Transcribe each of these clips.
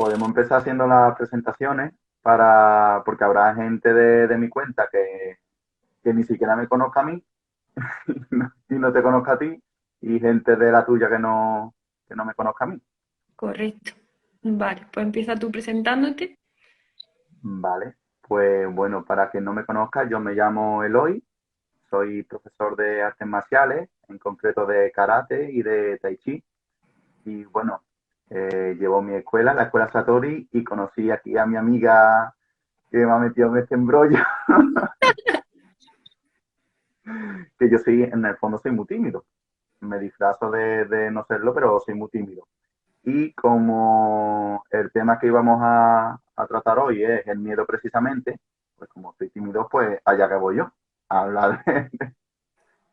podemos empezar haciendo las presentaciones porque habrá gente de mi cuenta que ni siquiera me conozca a mí y no te conozca a ti, y gente de la tuya que no me conozca a mí. Correcto. Vale, pues empieza tú presentándote. Vale, pues bueno, para quien no me conozca, yo me llamo Eloy, soy profesor de artes marciales, en concreto de karate y de tai chi. Y bueno, llevo mi escuela, la escuela Satori, y conocí aquí a mi amiga que me ha metido en este embrollo, que yo soy, en el fondo soy muy tímido. Me disfrazo de no serlo, pero soy muy tímido. Y como el tema que íbamos a tratar hoy es el miedo precisamente, pues como soy tímido, pues allá que voy yo, a hablar, en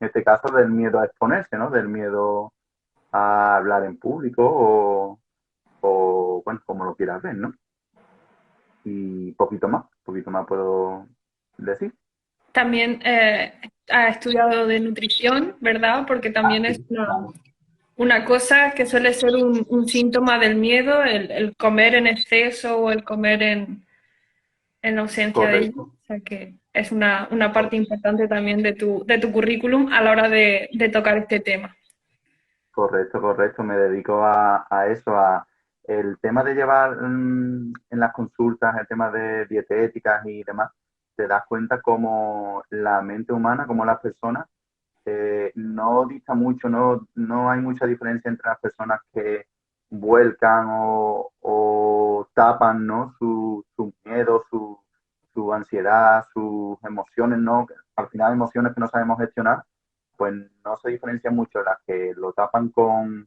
este caso, del miedo a exponerse, ¿no? Del miedo a hablar en público bueno, como lo quieras ver, ¿no? Y poquito más puedo decir. También has estudiado de nutrición, ¿verdad? Porque Ah, también es sí, vale. una cosa que suele ser un síntoma del miedo, el comer en exceso o el comer en ausencia de ello. Correcto, O sea que es una parte cor- importante también de tu currículum a la hora de tocar este tema. correcto, correcto. Me dedico a eso, a el tema de llevar en las consultas, el tema de dietéticas y demás. Te das cuenta cómo la mente humana, como las personas, no dista mucho, no hay mucha diferencia entre las personas que vuelcan o tapan, ¿no? Su miedo, su ansiedad, sus emociones, ¿no? Al final, emociones que no sabemos gestionar, pues no se diferencian mucho las que lo tapan con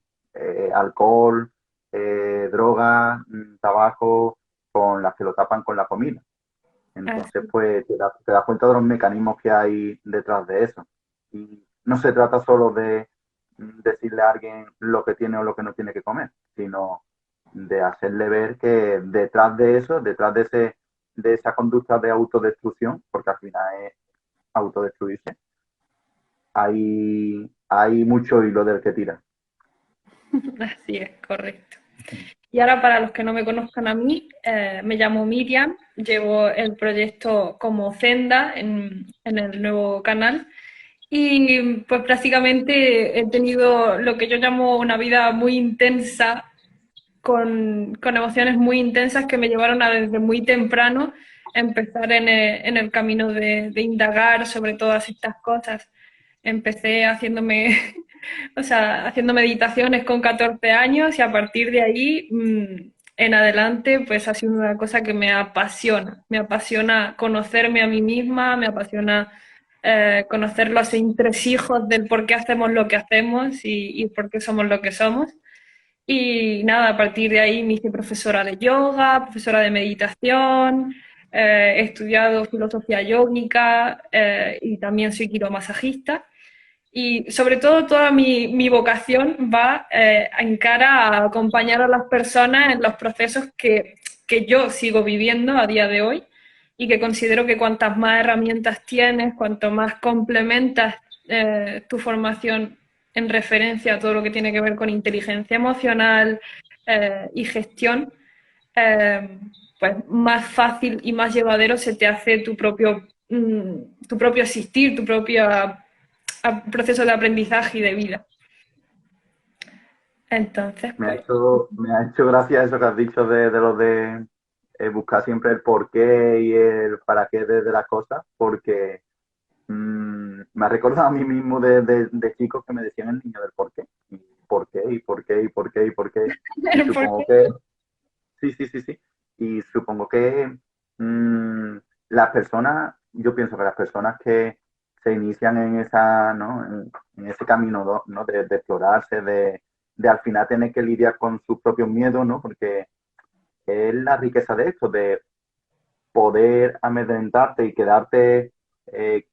alcohol, drogas, tabaco, con las que lo tapan con la comida. Entonces, Así. pues te das cuenta de los mecanismos que hay detrás de eso. Y no se trata solo de decirle a alguien lo que tiene o lo que no tiene que comer, sino de hacerle ver que detrás de eso, detrás de esa conducta de autodestrucción, porque al final es autodestruirse, hay mucho hilo del que tira. Así es, correcto. Y ahora para los que no me conozcan a mí, me llamo Miriam, llevo el proyecto como Zenda en el nuevo canal y pues prácticamente he tenido lo que yo llamo una vida muy intensa, con emociones muy intensas que me llevaron a desde muy temprano empezar en el camino de indagar sobre todas estas cosas. Empecé haciéndome, o sea, haciendo meditaciones con 14 años y a partir de ahí en adelante pues ha sido una cosa que me apasiona conocerme a mí misma, me apasiona conocer los entresijos del por qué hacemos lo que hacemos y por qué somos lo que somos. Y nada, a partir de ahí me hice profesora de yoga, profesora de meditación, he estudiado filosofía yógica y también soy quiromasajista. Y sobre todo toda mi vocación va en cara a acompañar a las personas en los procesos que yo sigo viviendo a día de hoy y que considero que cuantas más herramientas tienes, cuanto más complementas tu formación en referencia a todo lo que tiene que ver con inteligencia emocional y gestión, eh, pues más fácil y más llevadero se te hace tu propio existir, tu propio proceso de aprendizaje y de vida. Entonces, pues, Me ha hecho gracia eso que has dicho de lo de buscar siempre el porqué y el para qué de las cosas, porque me ha recordado a mí mismo de chicos que me decían el niño del por qué. Y por qué, y por qué, y por qué, y por qué. Y ¿por supongo qué? que, sí, sí, sí, sí. Y supongo que mm, las personas, yo pienso que las personas que se inician en esa, ¿no? En ese camino, ¿no? De explorarse, de al final tener que lidiar con sus propios miedos, ¿no? Porque es la riqueza de esto, de poder amedrentarte y quedarte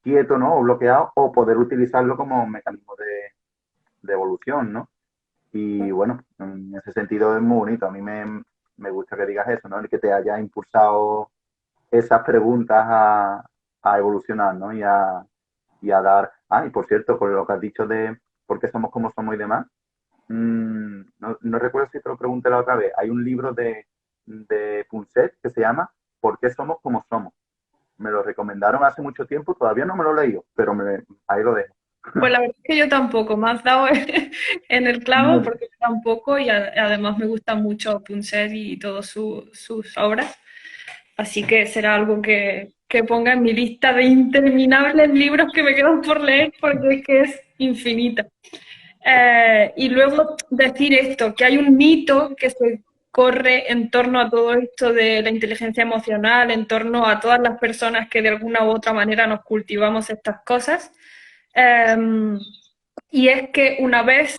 quieto, ¿no? O bloqueado, o poder utilizarlo como un mecanismo de evolución, ¿no? Y bueno, en ese sentido es muy bonito. A mí me gusta que digas eso, ¿no? El que te haya impulsado esas preguntas a evolucionar, ¿no? Y a dar. Ah, y por cierto, con lo que has dicho de por qué somos como somos y demás, no recuerdo si te lo pregunté la otra vez. Hay un libro de Punset que se llama ¿Por qué somos como somos? Me lo recomendaron hace mucho tiempo, todavía no me lo he leído, pero ahí lo dejo. Pues la verdad es que yo tampoco, me has dado en el clavo porque yo tampoco y además me gusta mucho Punset y todas sus obras, así que será algo que ponga en mi lista de interminables libros que me quedan por leer porque es que es infinita. Y luego decir esto, que hay un mito que se corre en torno a todo esto de la inteligencia emocional, en torno a todas las personas que de alguna u otra manera nos cultivamos estas cosas. Eh, y es que una vez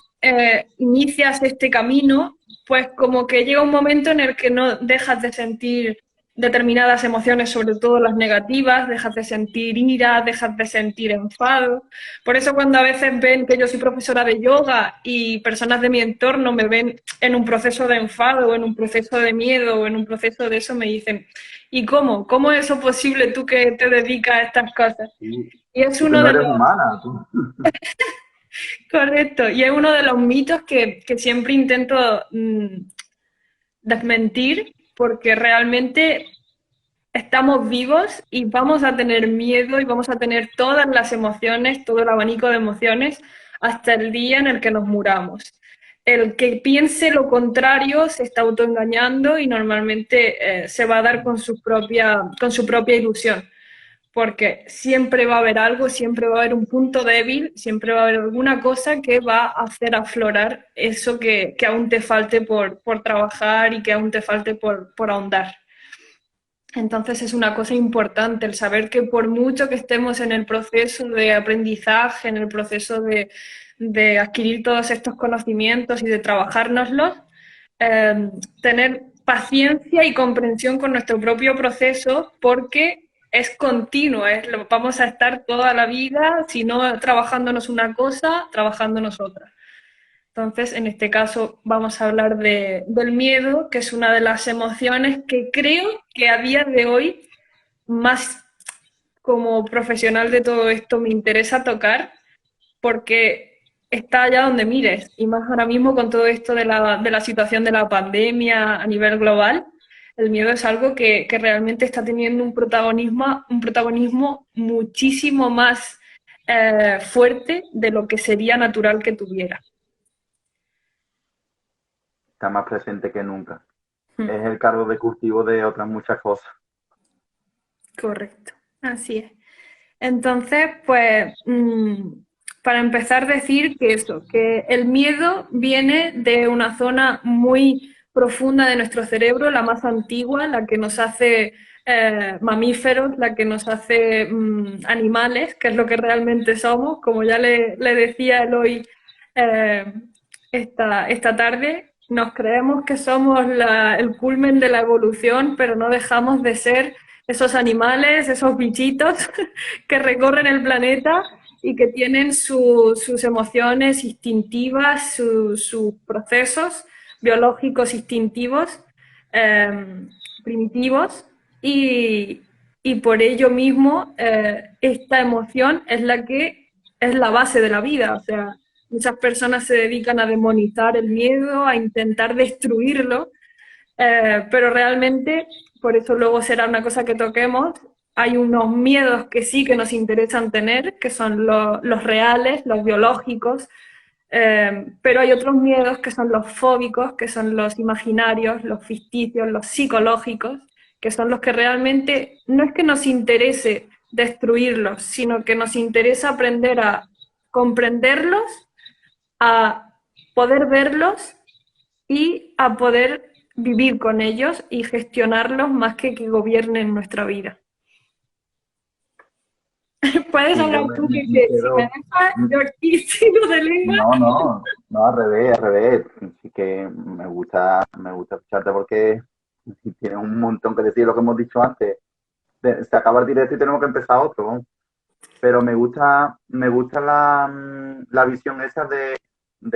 inicias este camino, pues como que llega un momento en el que no dejas de sentir determinadas emociones, sobre todo las negativas, dejas de sentir ira, dejas de sentir enfado. Por eso cuando a veces ven que yo soy profesora de yoga y personas de mi entorno me ven en un proceso de enfado o en un proceso de miedo o en un proceso de eso, me dicen, ¿y cómo? ¿Cómo es eso posible tú que te dedicas a estas cosas? Sí, Y es tú que uno no de eres los humana, tú. Correcto, y es uno de los mitos que siempre intento desmentir porque realmente estamos vivos y vamos a tener miedo y vamos a tener todas las emociones, todo el abanico de emociones hasta el día en el que nos muramos. El que piense lo contrario se está autoengañando y normalmente se va a dar con su propia ilusión porque siempre va a haber algo, siempre va a haber un punto débil, siempre va a haber alguna cosa que va a hacer aflorar eso que aún te falte por trabajar y que aún te falte por ahondar. Entonces es una cosa importante el saber que por mucho que estemos en el proceso de aprendizaje, en el proceso de adquirir todos estos conocimientos y de trabajárnoslos, tener paciencia y comprensión con nuestro propio proceso porque es continuo, vamos a estar toda la vida, si no trabajándonos una cosa, trabajándonos otra. Entonces, en este caso, vamos a hablar del miedo, que es una de las emociones que creo que a día de hoy, más como profesional de todo esto, me interesa tocar, porque está allá donde mires, y más ahora mismo con todo esto de la situación de la pandemia a nivel global, el miedo es algo que realmente está teniendo un protagonismo muchísimo más fuerte de lo que sería natural que tuviera. Está más presente que nunca. Mm, Es el cargo de cultivo de otras muchas cosas. correcto, así es. Entonces, pues, para empezar, decir que eso, que el miedo viene de una zona muy profunda de nuestro cerebro, la más antigua, la que nos hace mamíferos, la que nos hace animales, que es lo que realmente somos. Como ya le decía Eloy eh, esta tarde, nos creemos que somos el culmen de la evolución, pero no dejamos de ser esos animales, esos bichitos que recorren el planeta y que tienen sus emociones instintivas, sus procesos biológicos instintivos eh, primitivos y, y, por ello mismo esta emoción es la que es la base de la vida. O sea, muchas personas se dedican a demonizar el miedo, a intentar destruirlo, pero realmente, por eso luego será una cosa que toquemos, hay unos miedos que sí que nos interesan tener, que son los reales, los biológicos, pero hay otros miedos que son los fóbicos, que son los imaginarios, los ficticios, los psicológicos, que son los que realmente no es que nos interese destruirlos, sino que nos interesa aprender a comprenderlos, a poder verlos y a poder vivir con ellos y gestionarlos más que gobiernen nuestra vida. Puedes Sí, yo hablar tú, me que si me quedo. dejas, yo aquí sigo de lengua. No, no, no, al revés, al revés. Sí que me gusta escucharte porque tiene un montón que decir lo que hemos dicho antes. Se acaba el directo y tenemos que empezar otro, ¿no? Pero me gusta la visión esa de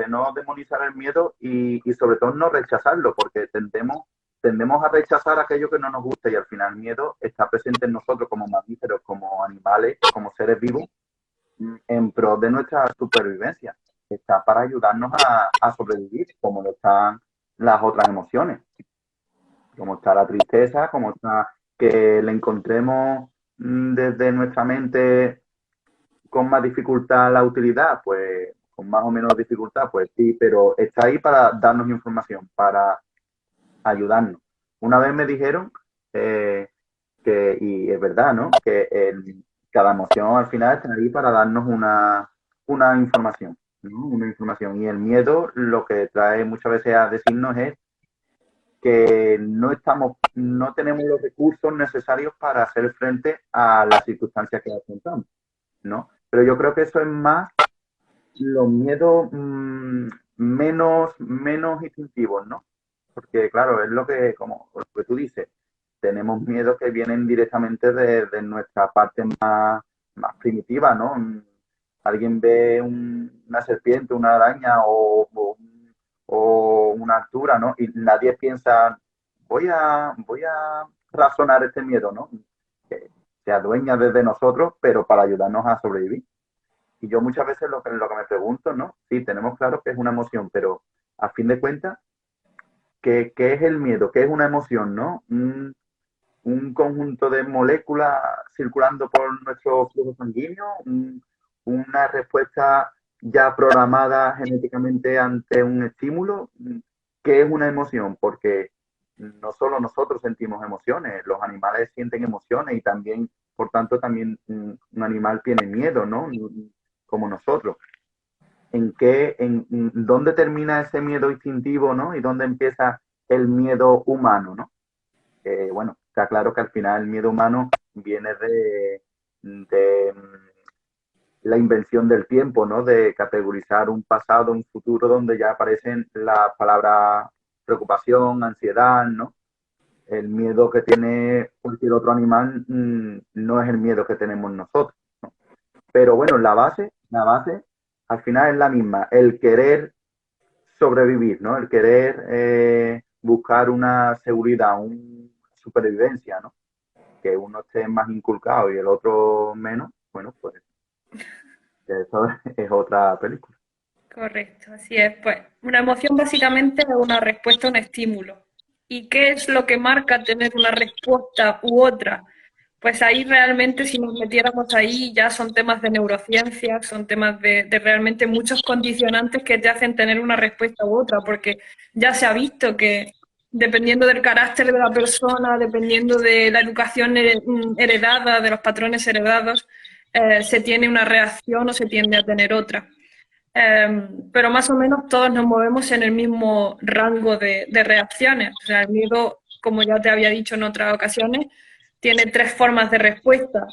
no demonizar el miedo y sobre todo no rechazarlo, porque tendemos a rechazar aquello que no nos gusta y al final el miedo está presente en nosotros como mamíferos, como animales, como seres vivos, en pro de nuestra supervivencia. Está para ayudarnos a sobrevivir, como lo están las otras emociones. Como está la tristeza, como está que le encontremos desde nuestra mente con más dificultad la utilidad, pues con más o menos dificultad, pues sí, pero está ahí para darnos información, para ayudarnos. Una vez me dijeron y es verdad, ¿no? Cada emoción al final está ahí para darnos una información, ¿no? Una información. Y el miedo lo que trae muchas veces a decirnos es que no tenemos los recursos necesarios para hacer frente a las circunstancias que afrontamos, ¿no? Pero yo creo que eso es más los miedos menos instintivos, ¿no? Porque, claro, es como lo que tú dices, tenemos miedos que vienen directamente de nuestra parte más primitiva, ¿no? Alguien ve una serpiente, una araña o una altura, ¿no? Y nadie piensa, voy a razonar este miedo, ¿no? Que se adueña desde nosotros, pero para ayudarnos a sobrevivir. Y yo muchas veces lo que me pregunto, ¿no? Sí, tenemos claro que es una emoción, pero a fin de cuentas, ¿qué es el miedo? ¿Qué es una emoción, no? Un conjunto de moléculas circulando por nuestro flujo sanguíneo, una respuesta ya programada genéticamente ante un estímulo. ¿Qué es una emoción? Porque no solo nosotros sentimos emociones, los animales sienten emociones y también, por tanto, también un animal tiene miedo, ¿no? Como nosotros. ¿Dónde termina ese miedo instintivo, ¿no? Y dónde empieza el miedo humano, ¿no? Bueno, está claro que al final el miedo humano viene de la invención del tiempo, ¿no? De categorizar un pasado, un futuro, donde ya aparecen las palabras preocupación, ansiedad, ¿no? El miedo que tiene cualquier otro animal no es el miedo que tenemos nosotros, ¿no? Pero bueno, la base al final es la misma, el querer sobrevivir, ¿no? El querer buscar una seguridad, una supervivencia, ¿no? Que uno esté más inculcado y el otro menos, bueno, pues eso es otra película. Correcto, así es. Pues una emoción básicamente es una respuesta a un estímulo. ¿Y qué es lo que marca tener una respuesta u otra? Pues ahí realmente, si nos metiéramos ahí, ya son temas de neurociencia, son temas de realmente muchos condicionantes que te hacen tener una respuesta u otra, porque ya se ha visto que dependiendo del carácter de la persona, dependiendo de la educación heredada, de los patrones heredados, se tiene una reacción o se tiende a tener otra. Pero más o menos todos nos movemos en el mismo rango de reacciones. O sea, el miedo, como ya te había dicho en otras ocasiones, tiene tres formas de respuesta.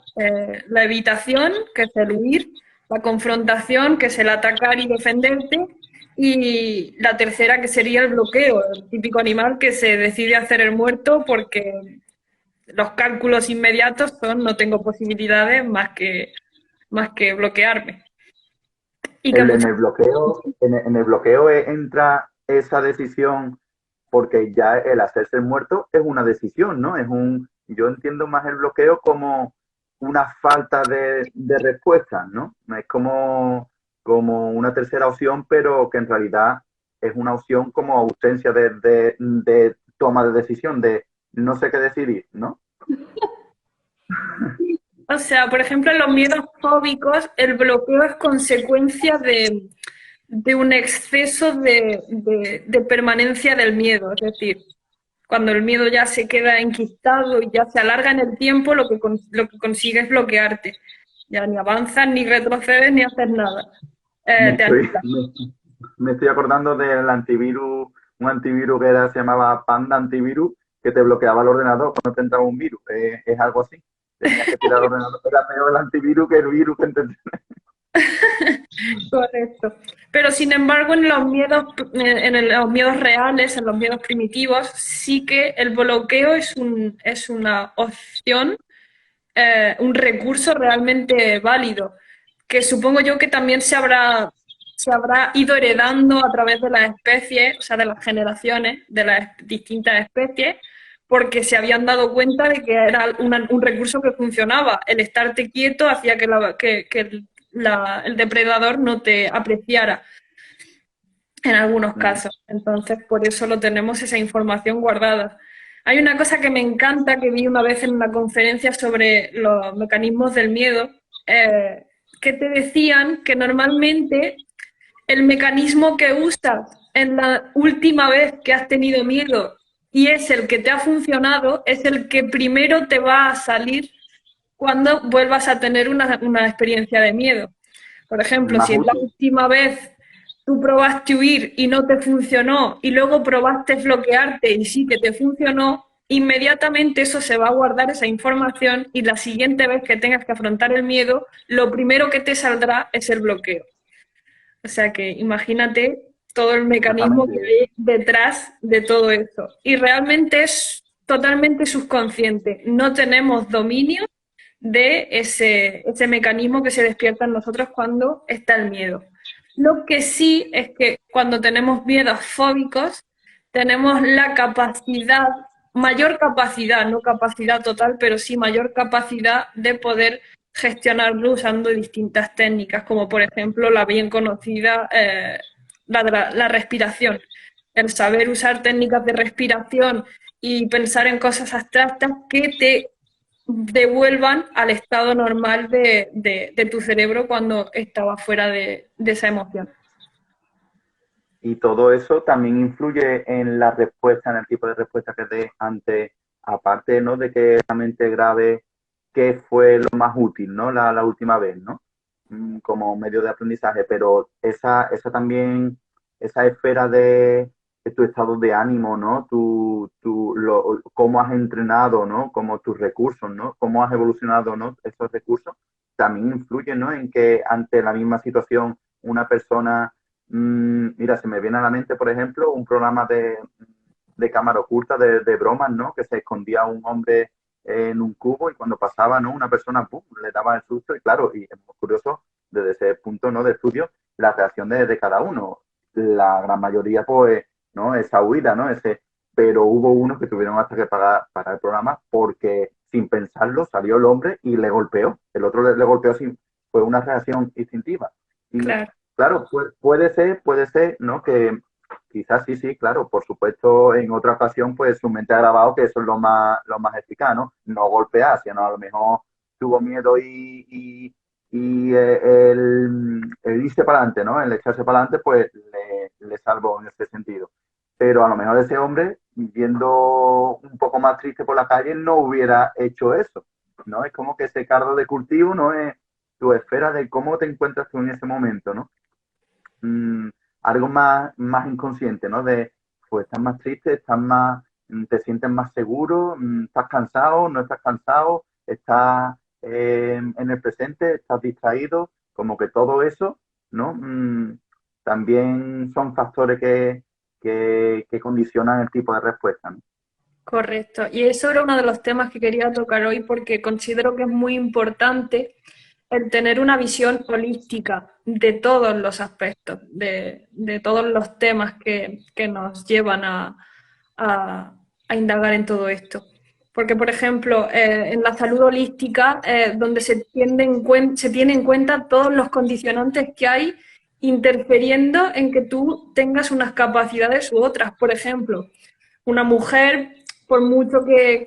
La evitación, que es el huir, la confrontación, que es el atacar y defenderte, y la tercera, que sería el bloqueo, el típico animal que se decide hacer el muerto porque los cálculos inmediatos son no tengo posibilidades más que bloquearme. Y que En muchas el bloqueo, en el bloqueo entra esa decisión, porque ya el hacerse el muerto es una decisión, ¿no? Yo entiendo más el bloqueo como una falta de respuesta, ¿no? Es como una tercera opción, pero que en realidad es una opción como ausencia de toma de decisión, de no sé qué decidir, ¿no? O sea, por ejemplo, en los miedos fóbicos, el bloqueo es consecuencia de un exceso de permanencia del miedo. Es decir, cuando el miedo ya se queda enquistado y ya se alarga en el tiempo, lo que consigue es bloquearte. Ya ni avanzas, ni retrocedes, ni haces nada. Me Te estoy, anulas. me estoy acordando del antivirus, un antivirus se llamaba Panda Antivirus, que te bloqueaba el ordenador cuando te entraba un virus. Es algo así. Tenías que tirar el ordenador. Era peor el antivirus que el virus que te... Correcto. Pero sin embargo, en los miedos reales, en los miedos primitivos, sí que el bloqueo es una opción, un recurso realmente válido, que supongo yo que también se habrá ido heredando a través de las especies, o sea, de las generaciones, de las distintas especies, porque se habían dado cuenta de que era un recurso que funcionaba. El estarte quieto hacía que el depredador no te apreciara en algunos casos. Entonces, por eso lo tenemos esa información guardada. Hay una cosa que me encanta, que vi una vez en una conferencia sobre los mecanismos del miedo, eh, que te decían que normalmente el mecanismo que usas en la última vez que has tenido miedo y es el que te ha funcionado, es el que primero te va a salir cuando vuelvas a tener una experiencia de miedo. Por El ejemplo, más si en la útil. última vez tú probaste huir y no te funcionó y luego probaste bloquearte y sí que te funcionó, inmediatamente eso se va a guardar esa información y la siguiente vez que tengas que afrontar el miedo, lo primero que te saldrá es el bloqueo. O sea que imagínate todo el mecanismo que Exactamente. hay detrás de todo esto. Y realmente es totalmente subconsciente. No tenemos dominio de ese mecanismo que se despierta en nosotros cuando está el miedo. Lo que sí es que cuando tenemos miedos fóbicos, tenemos la capacidad, mayor capacidad, no capacidad total, pero sí mayor capacidad de poder gestionarlo usando distintas técnicas, como por ejemplo la bien conocida la respiración. El saber usar técnicas de respiración y pensar en cosas abstractas que te devuelvan al estado normal de tu cerebro cuando estaba fuera de esa emoción. Y todo eso también influye en la respuesta, en el tipo de respuesta que dé ante, aparte, ¿no? De que realmente grave qué fue lo más útil, ¿no? La última vez, ¿no? Como medio de aprendizaje, pero esa también, esa esfera de tu estado de ánimo, ¿no? Cómo has entrenado, ¿no? Como tus recursos, ¿no? Cómo has evolucionado, ¿no? Esos recursos también influyen, ¿no? En que ante la misma situación una persona mira, se me viene a la mente, por ejemplo, un programa de cámara oculta de bromas, ¿no? Que se escondía un hombre en un cubo y cuando pasaba, ¿no? Una persona, ¡pum!, le daba el susto y claro, y es muy curioso desde ese punto, ¿no? De estudio, la reacción de cada uno. La gran mayoría, pues, ¿no? Esa huida, ¿no? Pero hubo unos que tuvieron hasta que pagar el programa porque sin pensarlo salió el hombre y le golpeó. El otro le golpeó sin, fue una reacción instintiva. Y Claro, claro, puede ser, ¿no? Que quizás sí, sí, claro, por supuesto, en otra ocasión, pues su mente ha grabado que eso es lo más eficaz, ¿no? No golpear, sino a lo mejor tuvo miedo y el irse para adelante, ¿no? El echarse para adelante, pues le salvó en ese sentido. Pero a lo mejor ese hombre, viendo un poco más triste por la calle, no hubiera hecho eso, ¿no? Es como que ese cardo de cultivo no es tu esfera de cómo te encuentras tú en ese momento, ¿no? mm, Algo más inconsciente, ¿no? De, pues estás más triste, estás más, te sientes más seguro, estás cansado, no estás cansado, estás en el presente, estás distraído, como que todo eso, ¿no? También son factores que condicionan el tipo de respuesta, ¿no? correcto. Y eso era uno de los temas que quería tocar hoy porque considero que es muy importante el tener una visión holística de todos los aspectos, de todos los temas que nos llevan a, a indagar en todo esto. Porque, por ejemplo, en la salud holística, donde se tiene en cuenta todos los condicionantes que hay interfiriendo en que tú tengas unas capacidades u otras. Por ejemplo, una mujer, por mucho que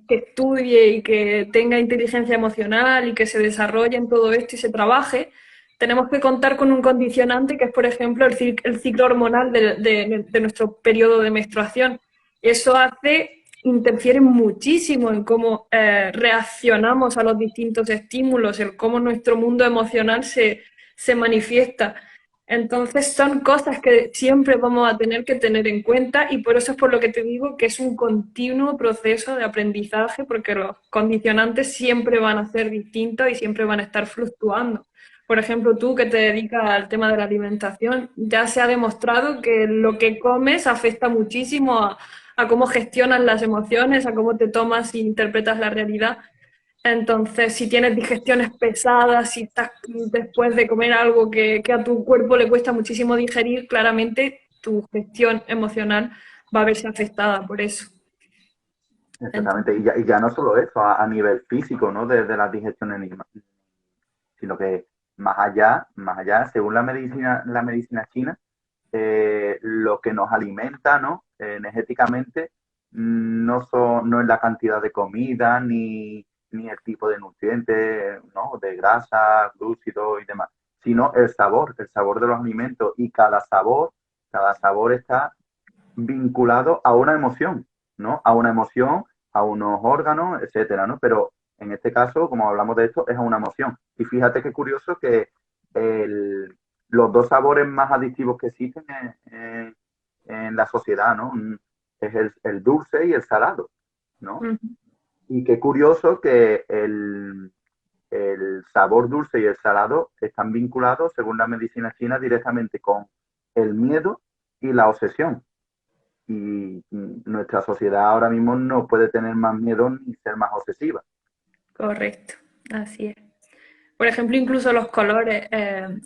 estudie y que tenga inteligencia emocional y que se desarrolle en todo esto y se trabaje, tenemos que contar con un condicionante que es, por ejemplo, el ciclo hormonal de nuestro periodo de menstruación. Eso interfiere muchísimo en cómo reaccionamos a los distintos estímulos, en cómo nuestro mundo emocional se manifiesta. Entonces son cosas que siempre vamos a tener que tener en cuenta y por eso es por lo que te digo que es un continuo proceso de aprendizaje porque los condicionantes siempre van a ser distintos y siempre van a estar fluctuando. Por ejemplo, tú que te dedicas al tema de la alimentación, ya se ha demostrado que lo que comes afecta muchísimo a cómo gestionas las emociones, a cómo te tomas e interpretas la realidad. Entonces, si tienes digestiones pesadas, si estás después de comer algo que a tu cuerpo le cuesta muchísimo digerir, claramente tu gestión emocional va a verse afectada por eso. Exactamente, Entonces, y ya no solo eso, a nivel físico, ¿no? De la digestión enigma, sino que más allá, según la medicina china, lo que nos alimenta, ¿no? Energéticamente no es la cantidad de comida ni el tipo de nutrientes, ¿no? De grasa, glúcidos y demás, sino el sabor de los alimentos. Y cada sabor está vinculado a una emoción, ¿no? A una emoción, a unos órganos, etcétera, ¿no? Pero en este caso, como hablamos de esto, es a una emoción. Y fíjate qué curioso que el, los dos sabores más adictivos que existen en la sociedad, ¿no? Es el dulce y el salado, ¿no? Ujú. Y qué curioso que el sabor dulce y el salado están vinculados, según la medicina china, directamente con el miedo y la obsesión. Y nuestra sociedad ahora mismo no puede tener más miedo ni ser más obsesiva. Correcto, así es. Por ejemplo, incluso los colores.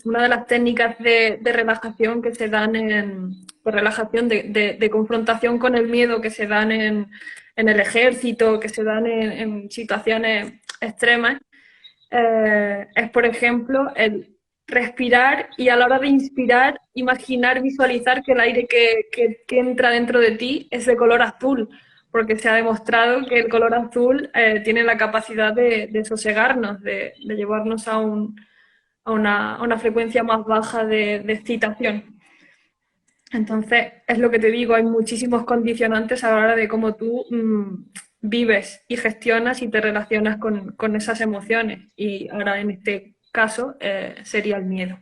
Una de las técnicas de relajación que se dan de relajación, de confrontación con el miedo que se dan en el ejército, que se dan en situaciones extremas, es, por ejemplo, el respirar y a la hora de inspirar, imaginar, visualizar que el aire que entra dentro de ti es de color azul, porque se ha demostrado que el color azul tiene la capacidad de sosegarnos, de llevarnos a una frecuencia más baja de excitación. Entonces, es lo que te digo, hay muchísimos condicionantes a la hora de cómo tú vives y gestionas y te relacionas con esas emociones. Y ahora, en este caso, sería el miedo.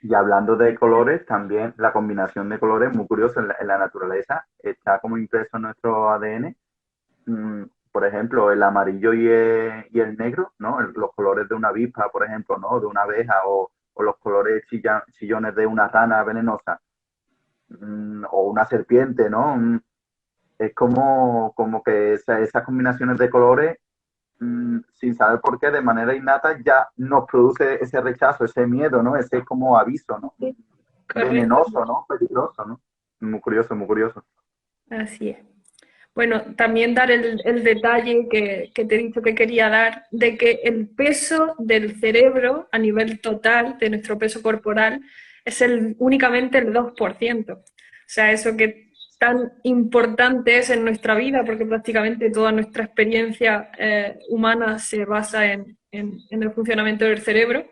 Y hablando de colores, también la combinación de colores, muy curioso, en la naturaleza, está como impreso en nuestro ADN. Por ejemplo, el amarillo y el negro, ¿no? Los colores de una avispa, por ejemplo, ¿no? De una abeja o los colores chillones de una rana venenosa, o una serpiente, ¿no? Es como que esas combinaciones de colores, sin saber por qué, de manera innata, ya nos produce ese rechazo, ese miedo, ¿no? Ese como aviso, ¿no? Sí, correcto, Venenoso, ¿no? Peligroso, ¿no? Muy curioso, muy curioso. así es. Bueno, también dar el detalle que te he dicho que quería dar, de que el peso del cerebro a nivel total de nuestro peso corporal es únicamente el 2%. O sea, eso que tan importante es en nuestra vida, porque prácticamente toda nuestra experiencia humana se basa en el funcionamiento del cerebro.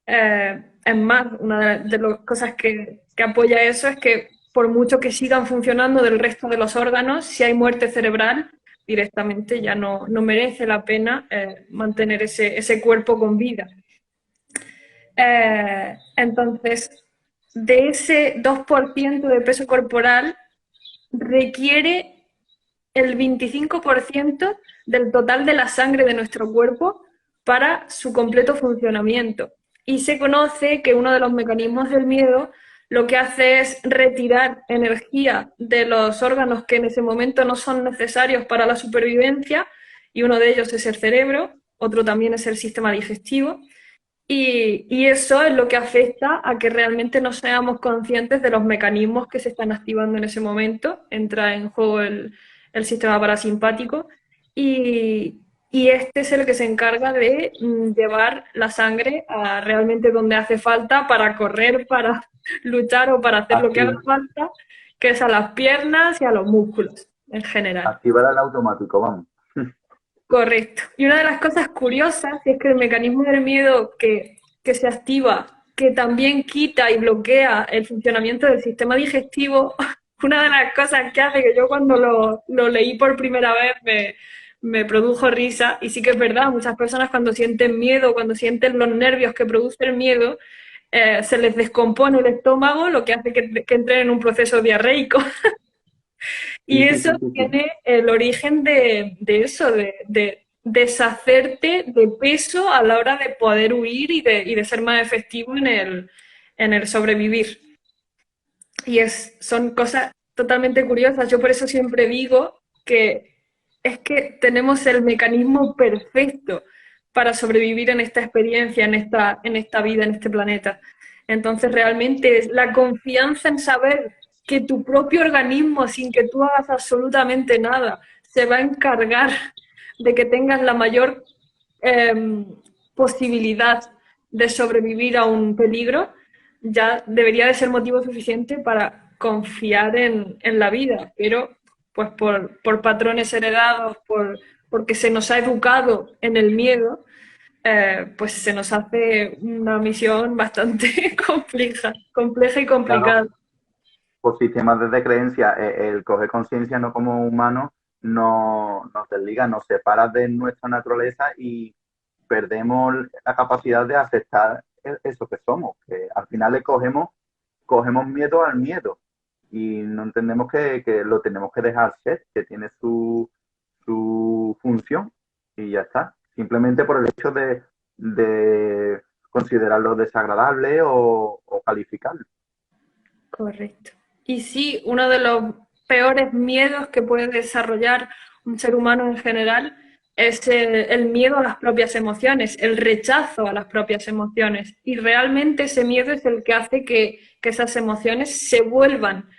Es más, una de las cosas que apoya eso es que por mucho que sigan funcionando del resto de los órganos, si hay muerte cerebral, directamente ya no merece la pena mantener ese cuerpo con vida. Entonces, de ese 2% de peso corporal, requiere el 25% del total de la sangre de nuestro cuerpo para su completo funcionamiento. Y se conoce que uno de los mecanismos del miedo lo que hace es retirar energía de los órganos que en ese momento no son necesarios para la supervivencia, y uno de ellos es el cerebro, otro también es el sistema digestivo, y eso es lo que afecta a que realmente no seamos conscientes de los mecanismos que se están activando en ese momento. Entra en juego el sistema parasimpático y este es el que se encarga de llevar la sangre a realmente donde hace falta para correr, para luchar o para hacer lo que haga Activa, falta, que es a las piernas y a los músculos en general. activar el automático, vamos. Correcto. Y una de las cosas curiosas es que el mecanismo del miedo que se activa, que también quita y bloquea el funcionamiento del sistema digestivo, una de las cosas que hace que yo cuando lo leí por primera vez me produjo risa, y sí que es verdad, muchas personas cuando sienten miedo, cuando sienten los nervios que produce el miedo, se les descompone el estómago, lo que hace que entren en un proceso diarreico. Y Sí, sí, eso sí, sí, sí. tiene el origen de eso, de deshacerte de peso a la hora de poder huir y de ser más efectivo en el sobrevivir. Y son cosas totalmente curiosas. Yo por eso siempre digo que es que tenemos el mecanismo perfecto para sobrevivir en esta experiencia, en esta vida, en este planeta. Entonces, realmente es la confianza en saber que tu propio organismo, sin que tú hagas absolutamente nada, se va a encargar de que tengas la mayor eh, posibilidad de sobrevivir a un peligro, ya debería de ser motivo suficiente para confiar en la vida. Pero pues por patrones heredados, porque se nos ha educado en el miedo, pues se nos hace una misión bastante compleja y complicada. Claro, por sistemas de creencia, el coger conciencia no como humano nos desliga, nos separa de nuestra naturaleza y perdemos la capacidad de aceptar eso que somos, que al final le cogemos miedo al miedo y no entendemos que lo tenemos que dejar ser, que tiene su función y ya está. Simplemente por el hecho de considerarlo desagradable o calificarlo. Correcto. Y sí, uno de los peores miedos que puede desarrollar un ser humano en general es el miedo a las propias emociones, el rechazo a las propias emociones. Y realmente ese miedo es el que hace que esas emociones se vuelvan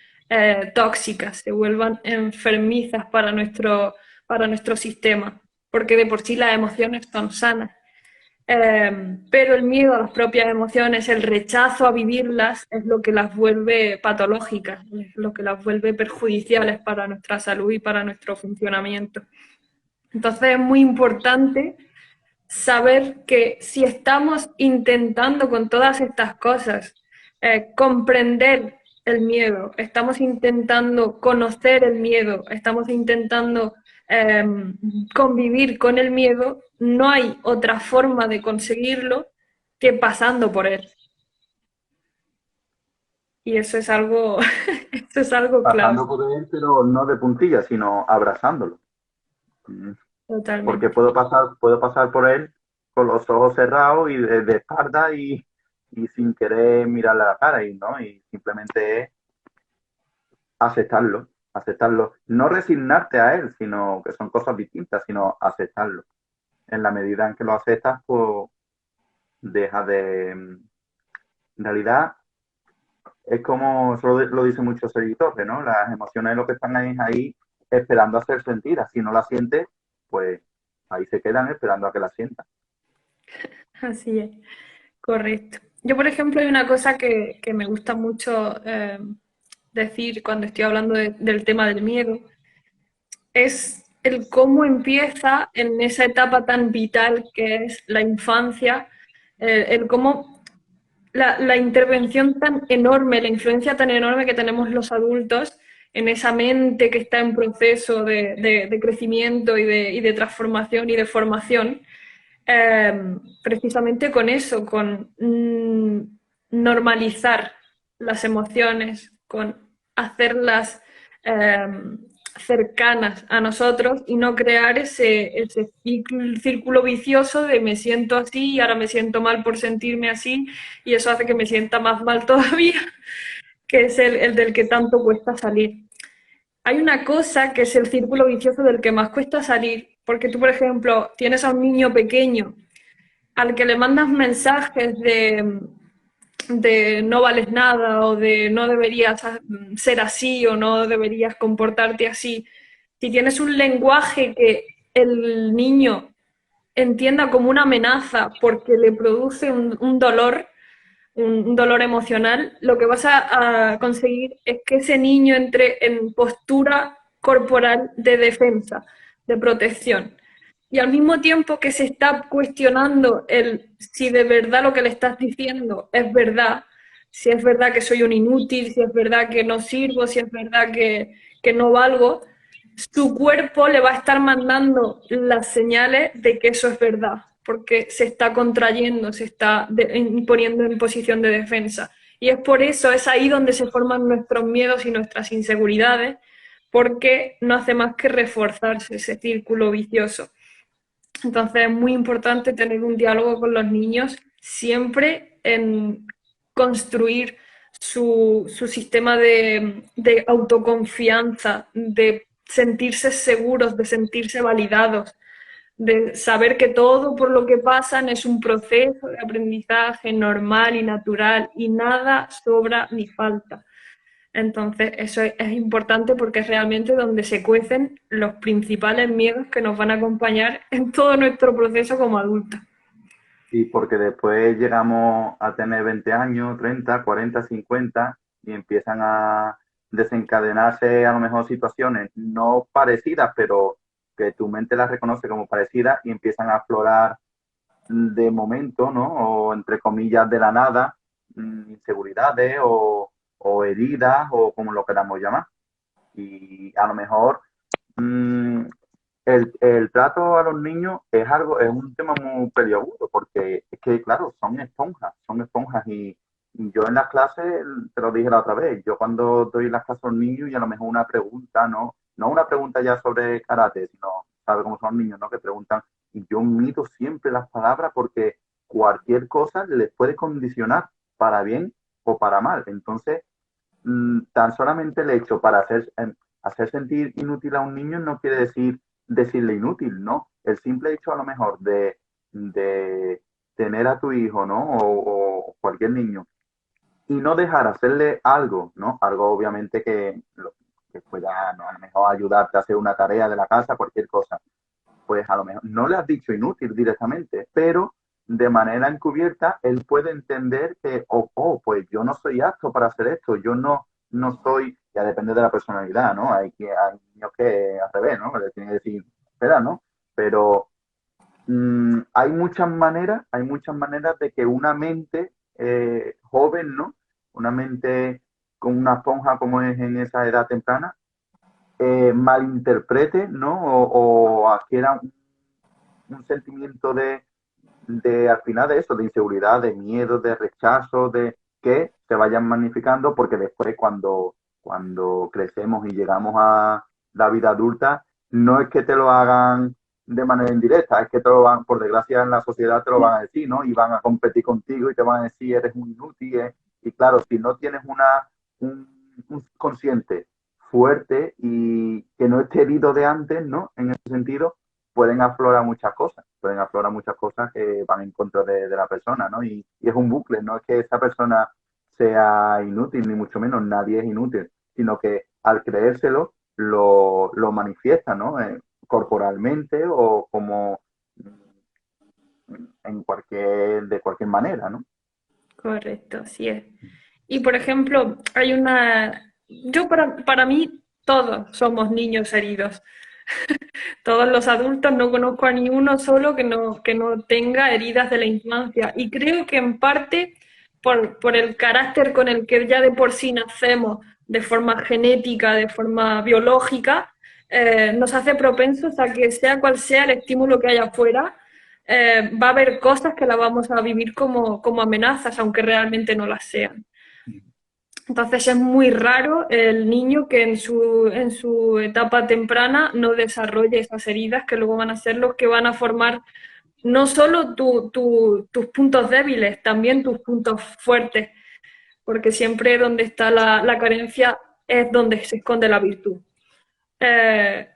tóxicas, se vuelvan enfermizas para nuestro sistema, porque de por sí las emociones son sanas. Pero el miedo a las propias emociones, el rechazo a vivirlas, es lo que las vuelve patológicas, es lo que las vuelve perjudiciales para nuestra salud y para nuestro funcionamiento. Entonces es muy importante saber que si estamos intentando con todas estas cosas comprender el miedo, estamos intentando conocer el miedo, estamos intentando eh, convivir con el miedo, no hay otra forma de conseguirlo que pasando por él. Y eso es algo, eso es algo clave, Pasando por él, pero no de puntillas, sino abrazándolo. Mm. Porque totalmente. puedo pasar por él con los ojos cerrados y de espalda y sin querer mirarle a la cara y no, y simplemente es aceptarlo, aceptarlo. No resignarte a él, sino que son cosas distintas, sino aceptarlo. En la medida en que lo aceptas, pues deja de... En realidad, es como, eso lo dice mucho Sergi Torres, ¿no? Las emociones lo que están ahí esperando a ser sentidas. Si no las sientes, pues ahí se quedan esperando a que las sientan. Así es. Correcto. Yo, por ejemplo, hay una cosa que me gusta mucho decir cuando estoy hablando del tema del miedo, es el cómo empieza en esa etapa tan vital que es la infancia, el cómo la intervención tan enorme, la influencia tan enorme que tenemos los adultos en esa mente que está en proceso de crecimiento y de transformación y de formación, precisamente con eso, con normalizar las emociones, con hacerlas eh, cercanas a nosotros y no crear ese círculo vicioso de me siento así y ahora me siento mal por sentirme así y eso hace que me sienta más mal todavía, que es el del que tanto cuesta salir. Hay una cosa que es el círculo vicioso del que más cuesta salir, porque tú, por ejemplo, tienes a un niño pequeño al que le mandas mensajes de no vales nada o de no deberías ser así o no deberías comportarte así, si tienes un lenguaje que el niño entienda como una amenaza porque le produce un dolor emocional, lo que vas a conseguir es que ese niño entre en postura corporal de defensa, de protección. Y al mismo tiempo que se está cuestionando el si de verdad lo que le estás diciendo es verdad, si es verdad que soy un inútil, si es verdad que no sirvo, si es verdad que no valgo, su cuerpo le va a estar mandando las señales de que eso es verdad, porque se está contrayendo, se está poniendo en posición de defensa. Y es por eso, es ahí donde se forman nuestros miedos y nuestras inseguridades, porque no hace más que reforzarse ese círculo vicioso. Entonces es muy importante tener un diálogo con los niños siempre en construir su sistema de autoconfianza, de sentirse seguros, de sentirse validados, de saber que todo por lo que pasan es un proceso de aprendizaje normal y natural y nada sobra ni falta. Entonces, eso es importante porque es realmente donde se cuecen los principales miedos que nos van a acompañar en todo nuestro proceso como adultos. Y porque después llegamos a tener 20 años, 30, 40, 50 y empiezan a desencadenarse a lo mejor situaciones no parecidas, pero que tu mente las reconoce como parecidas y empiezan a aflorar de momento, ¿no? O entre comillas de la nada, inseguridades o heridas o como lo queramos llamar. Y a lo mejor mmm, el trato a los niños es algo, es un tema muy peliagudo, porque es que, claro, son esponjas y yo en las clases, te lo dije la otra vez, yo cuando doy las clases a los niños y a lo mejor una pregunta, no una pregunta ya sobre karate, sino, ¿sabe cómo son los niños, no? Que preguntan, y yo mido siempre las palabras porque cualquier cosa les puede condicionar para bien o para mal. Entonces, tan solamente el hecho para hacer sentir inútil a un niño no quiere decir decirle inútil, ¿no? El simple hecho a lo mejor de tener a tu hijo, ¿no? O cualquier niño y no dejar hacerle algo, ¿no? Algo obviamente que pueda, ¿no? A lo mejor ayudarte a hacer una tarea de la casa, cualquier cosa. Pues a lo mejor no le has dicho inútil directamente, pero de manera encubierta él puede entender que, pues yo no soy apto para hacer esto, yo no soy, ya depende de la personalidad, ¿no? Hay niños que al revés, ¿no? Le tienen que decir, espera, ¿no? Pero hay muchas maneras de que una mente joven, ¿no? Una mente con una esponja como es en esa edad temprana, malinterprete, ¿no? O adquiera un sentimiento al final de eso, de inseguridad, de miedo, de rechazo, de que se vayan magnificando, porque después cuando crecemos y llegamos a la vida adulta, no es que te lo hagan de manera indirecta, es que te lo van, por desgracia en la sociedad te lo van a decir, ¿no? Y van a competir contigo y te van a decir eres un inútil. Y claro, si no tienes un consciente fuerte y que no esté herido de antes, ¿no? En ese sentido, pueden aflorar muchas cosas que van en contra de la persona, ¿no? Y es un bucle, no es que esa persona sea inútil, ni mucho menos, nadie es inútil, sino que al creérselo lo manifiesta, ¿no? Corporalmente o como de cualquier manera, ¿no? Correcto, así es. Y por ejemplo, para mí, todos somos niños heridos. Todos los adultos, no conozco a ni uno solo que no tenga heridas de la infancia. Y creo que en parte por el carácter con el que ya de por sí nacemos, de forma genética, de forma biológica, nos hace propensos a que sea cual sea el estímulo que haya afuera, va a haber cosas que las vamos a vivir como amenazas, aunque realmente no las sean. Entonces es muy raro el niño que en su etapa temprana no desarrolle esas heridas que luego van a ser los que van a formar no solo tus puntos débiles, también tus puntos fuertes, porque siempre donde está la carencia es donde se esconde la virtud. Eh,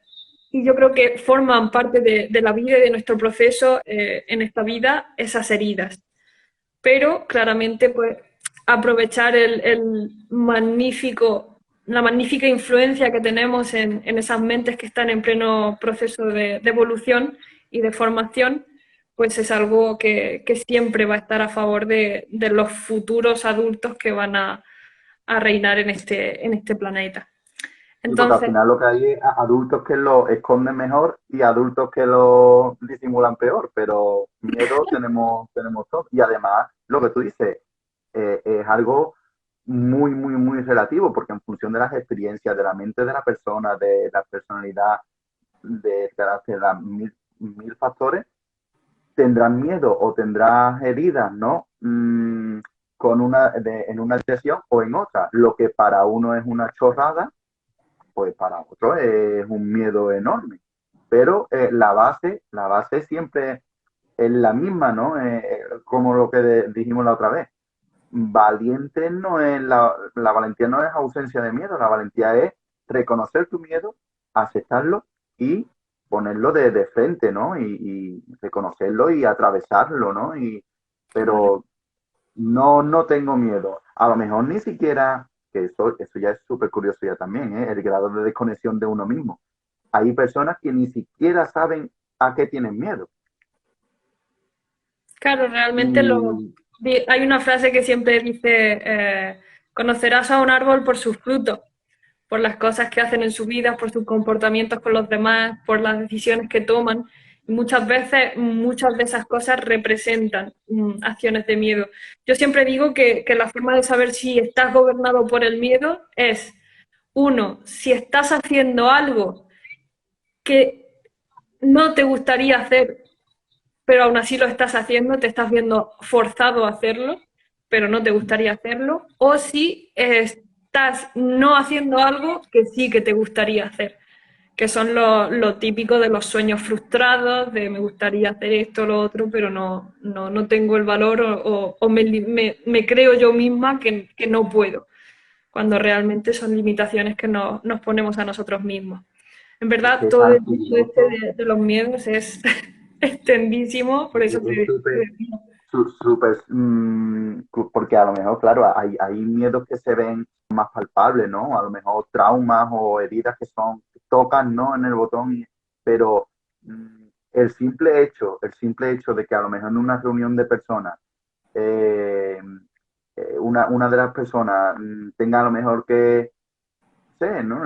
y yo creo que forman parte de la vida y de nuestro proceso en esta vida esas heridas. Pero claramente, pues, aprovechar la magnífica influencia que tenemos en esas mentes que están en pleno proceso de evolución y de formación, pues es algo que siempre va a estar a favor de los futuros adultos que van a reinar en este planeta. Sí, porque al Entonces, final lo que hay es adultos que lo esconden mejor y adultos que lo disimulan peor, pero miedo tenemos todos. Y además, lo que tú dices, es algo muy relativo, porque en función de las experiencias, de la mente de la persona, de la personalidad, de carácter, de mil factores, tendrán miedo o tendrás heridas, ¿no? En una dirección o en otra. Lo que para uno es una chorrada, pues para otro es un miedo enorme. Pero la base siempre es la misma, ¿no? Como lo que dijimos la otra vez. Valiente no es la valentía no es ausencia de miedo, la valentía es reconocer tu miedo, aceptarlo y ponerlo de frente, ¿no? Y reconocerlo y atravesarlo, ¿no? Pero no tengo miedo. A lo mejor ni siquiera, que eso ya es súper curioso ya también, ¿eh? El grado de desconexión de uno mismo. Hay personas que ni siquiera saben a qué tienen miedo. claro, realmente Y hay una frase que siempre dice, conocerás a un árbol por sus frutos. por las cosas que hacen en su vida, por sus comportamientos con los demás, por las decisiones que toman. Y muchas veces, muchas de esas cosas representan acciones de miedo. Yo siempre digo que la forma de saber si estás gobernado por el miedo es, uno, si estás haciendo algo que no te gustaría hacer, pero aún así lo estás haciendo, te estás viendo forzado a hacerlo, pero no te gustaría hacerlo, o si estás no haciendo algo que sí que te gustaría hacer, que son lo típico de los sueños frustrados, de me gustaría hacer esto o lo otro, pero no tengo el valor o me creo yo misma que no puedo, cuando realmente son limitaciones que nos ponemos a nosotros mismos. En Es verdad, que es todo tan el mundo este curioso, de los miedos es extendísimo, por eso es te súper, decía. súper, porque a lo mejor, claro, hay miedos que se ven más palpables, ¿no? A lo mejor traumas o heridas que tocan, ¿no? En el botón, pero el simple hecho de que a lo mejor en una reunión de personas, eh, una de las personas tenga a lo mejor que, no sé, ¿no?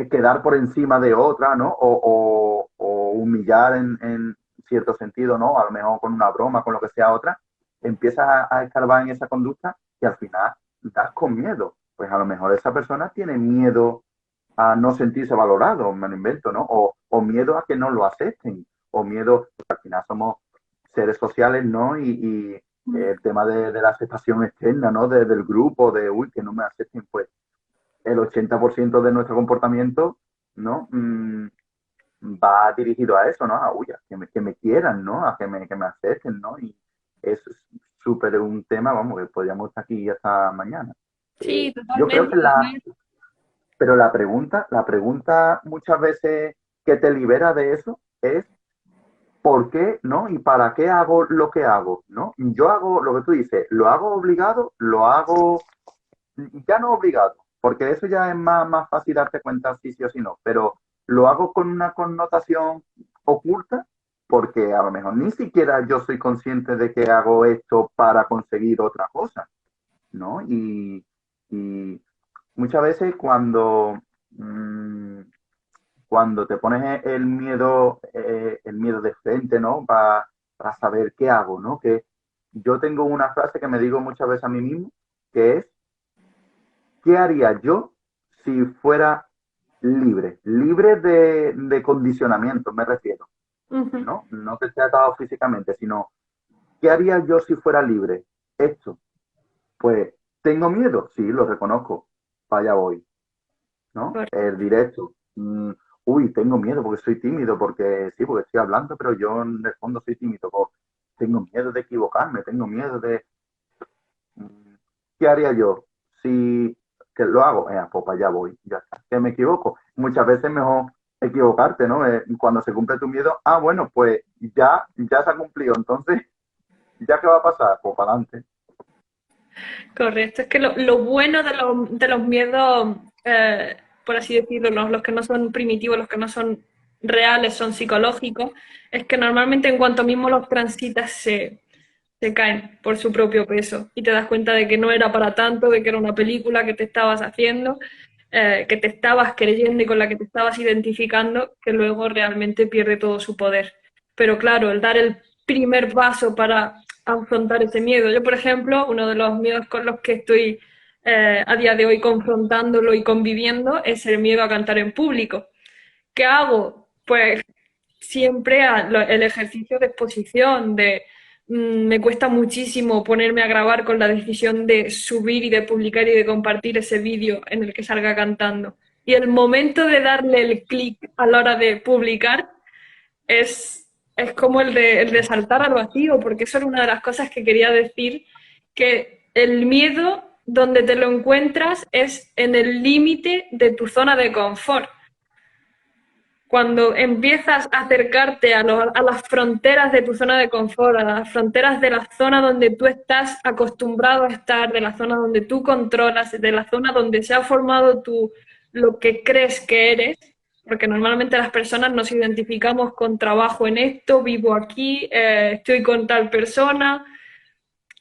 Quedar por encima de otra, ¿no? O humillar en cierto sentido, ¿no? A lo mejor con una broma, con lo que sea otra, empiezas a escarbar en esa conducta y al final das con miedo. Pues a lo mejor esa persona tiene miedo a no sentirse valorado, me lo invento, ¿no? O miedo a que no lo acepten, o miedo, porque al final somos seres sociales, ¿no? Y el tema de la aceptación externa, ¿no? Del grupo, uy, que no me acepten, pues el 80% de nuestro comportamiento, ¿no? Va dirigido a eso, ¿no? A, uy, a que me quieran, ¿no? A que me acepten, ¿no? Y eso es súper un tema, vamos, que podríamos estar aquí hasta mañana. Sí, Yo creo totalmente. que pero la pregunta muchas veces que te libera de eso es ¿por qué, no? ¿Y para qué hago lo que hago, no? Yo hago lo que tú dices, lo hago obligado, lo hago ya no obligado, porque eso ya es más fácil darte cuenta si sí o si no, pero lo hago con una connotación oculta porque a lo mejor ni siquiera yo soy consciente de que hago esto para conseguir otra cosa, ¿no? Y muchas veces cuando te pones el miedo de frente, ¿no? Para saber qué hago, ¿no? Que yo tengo una frase que me digo muchas veces a mí mismo, que es ¿qué haría yo si fuera libre? Libre de condicionamiento, me refiero, Ujú. ¿no? No que esté atado físicamente, sino ¿qué haría yo si fuera libre? Esto, pues, ¿tengo miedo? Sí, lo reconozco. Para allá voy, ¿no? El directo. Uy, tengo miedo porque soy tímido, porque sí, porque estoy hablando, pero yo en el fondo soy tímido. Tengo miedo de equivocarme, tengo miedo de, ¿qué haría yo si que lo hago? Pues para allá voy, ya está. Que me equivoco. Muchas veces es mejor equivocarte, ¿no? Cuando se cumple tu miedo, bueno, pues ya se ha cumplido. Entonces, ¿ya qué va a pasar? Pues para adelante. Correcto, es que lo bueno de los miedos, por así decirlo, los que no son primitivos, los que no son reales, son psicológicos, es que normalmente en cuanto mismo los transitas se caen por su propio peso y te das cuenta de que no era para tanto, de que era una película que te estabas haciendo, que te estabas creyendo y con la que te estabas identificando, que luego realmente pierde todo su poder. Pero claro, el dar el primer paso para afrontar ese miedo. Yo, por ejemplo, uno de los miedos con los que estoy a día de hoy confrontándolo y conviviendo es el miedo a cantar en público. ¿Qué hago? Pues siempre el ejercicio de exposición, me cuesta muchísimo ponerme a grabar con la decisión de subir y de publicar y de compartir ese vídeo en el que salga cantando. Y el momento de darle el clic a la hora de publicar es como el de saltar al vacío, porque eso era una de las cosas que quería decir, que el miedo donde te lo encuentras es en el límite de tu zona de confort. Cuando empiezas a acercarte a las fronteras de tu zona de confort, a las fronteras de la zona donde tú estás acostumbrado a estar, de la zona donde tú controlas, de la zona donde se ha formado lo que crees que eres, porque normalmente las personas nos identificamos con trabajo en esto, vivo aquí, estoy con tal persona,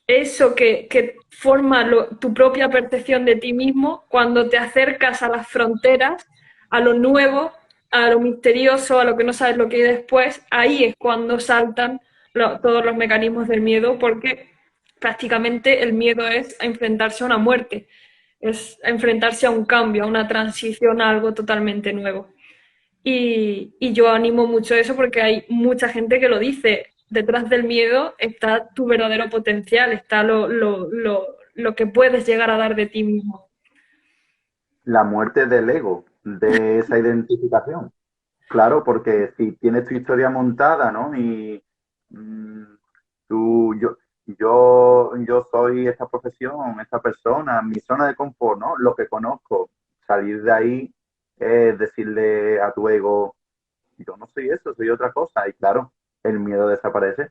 eso que forma tu propia percepción de ti mismo cuando te acercas a las fronteras, a lo nuevo, a lo misterioso, a lo que no sabes lo que hay después, ahí es cuando saltan todos los mecanismos del miedo, porque prácticamente el miedo es a enfrentarse a una muerte, es a enfrentarse a un cambio, a una transición, a algo totalmente nuevo. Y yo animo mucho eso porque hay mucha gente que lo dice. Detrás del miedo está tu verdadero potencial, está lo que puedes llegar a dar de ti mismo. La muerte del ego, de esa identificación. Claro, porque si tienes tu historia montada, ¿no? Y mm, tú, yo soy esta profesión, esta persona, mi zona de confort, ¿no? Lo que conozco. Salir de ahí es decirle a tu ego, yo no soy eso, soy otra cosa. Y claro, el miedo desaparece.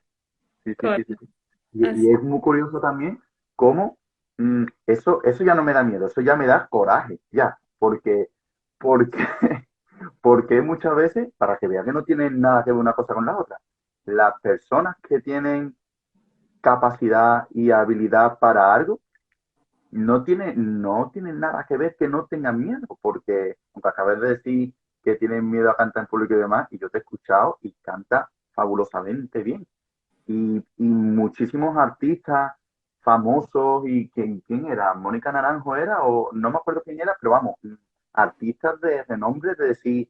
Sí, sí, sí, sí. Correcto. Sí. Y Así. es muy curioso también cómo eso ya no me da miedo, eso ya me da coraje, ya. Porque porque muchas veces, para que vean que no tienen nada que ver una cosa con la otra, las personas que tienen capacidad y habilidad para algo no tienen nada que ver que no tengan miedo, porque aunque acabas de decir que tienen miedo a cantar en público y demás, y yo te he escuchado y canta fabulosamente bien. Y muchísimos artistas famosos, y ¿quién era? ¿Mónica Naranjo era? O no me acuerdo quién era, pero vamos, artistas de renombre de decir,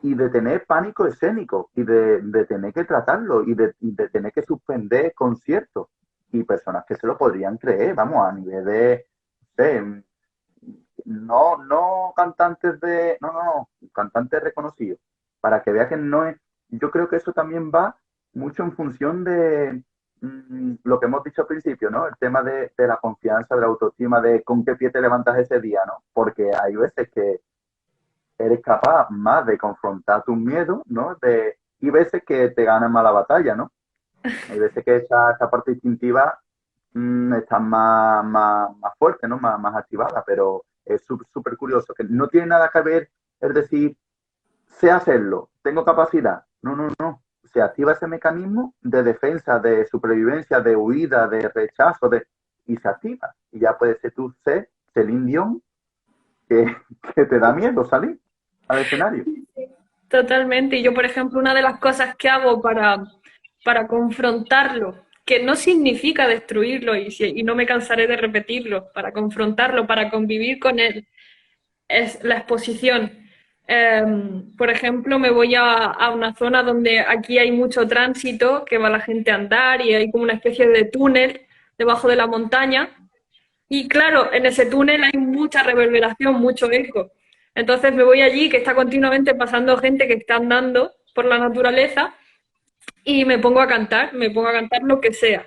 y de tener pánico escénico y de tener que tratarlo y de tener que suspender conciertos y personas que se lo podrían creer, vamos, a nivel de, no sé, no cantantes no, cantantes reconocidos, para que vea que no es, yo creo que eso también va mucho en función de lo que hemos dicho al principio, ¿no? El tema de la confianza, de la autoestima, de con qué pie te levantas ese día, ¿no? Porque hay veces que eres capaz más de confrontar tus miedos, ¿no? Y veces que te ganan más la batalla, ¿no? Hay veces que esa parte instintiva está más fuerte, ¿no? Más activada, pero es súper curioso, que no tiene nada que ver, es decir, sé hacerlo, tengo capacidad. No, no, no. Se activa ese mecanismo de defensa, de supervivencia, de huida, de rechazo, y se activa. Y ya puede ser tú ser Celine Dion, que, que te da miedo salir al escenario. Totalmente. Y yo, por ejemplo, una de las cosas que hago para confrontarlo, que no significa destruirlo, y no me cansaré de repetirlo, para confrontarlo, para convivir con él, es la exposición. Por ejemplo, me voy a una zona donde aquí hay mucho tránsito, que va la gente a andar y hay como una especie de túnel debajo de la montaña. Y claro, en ese túnel hay mucha reverberación, mucho eco. Entonces me voy allí, que está continuamente pasando gente que está andando por la naturaleza, y me pongo a cantar lo que sea.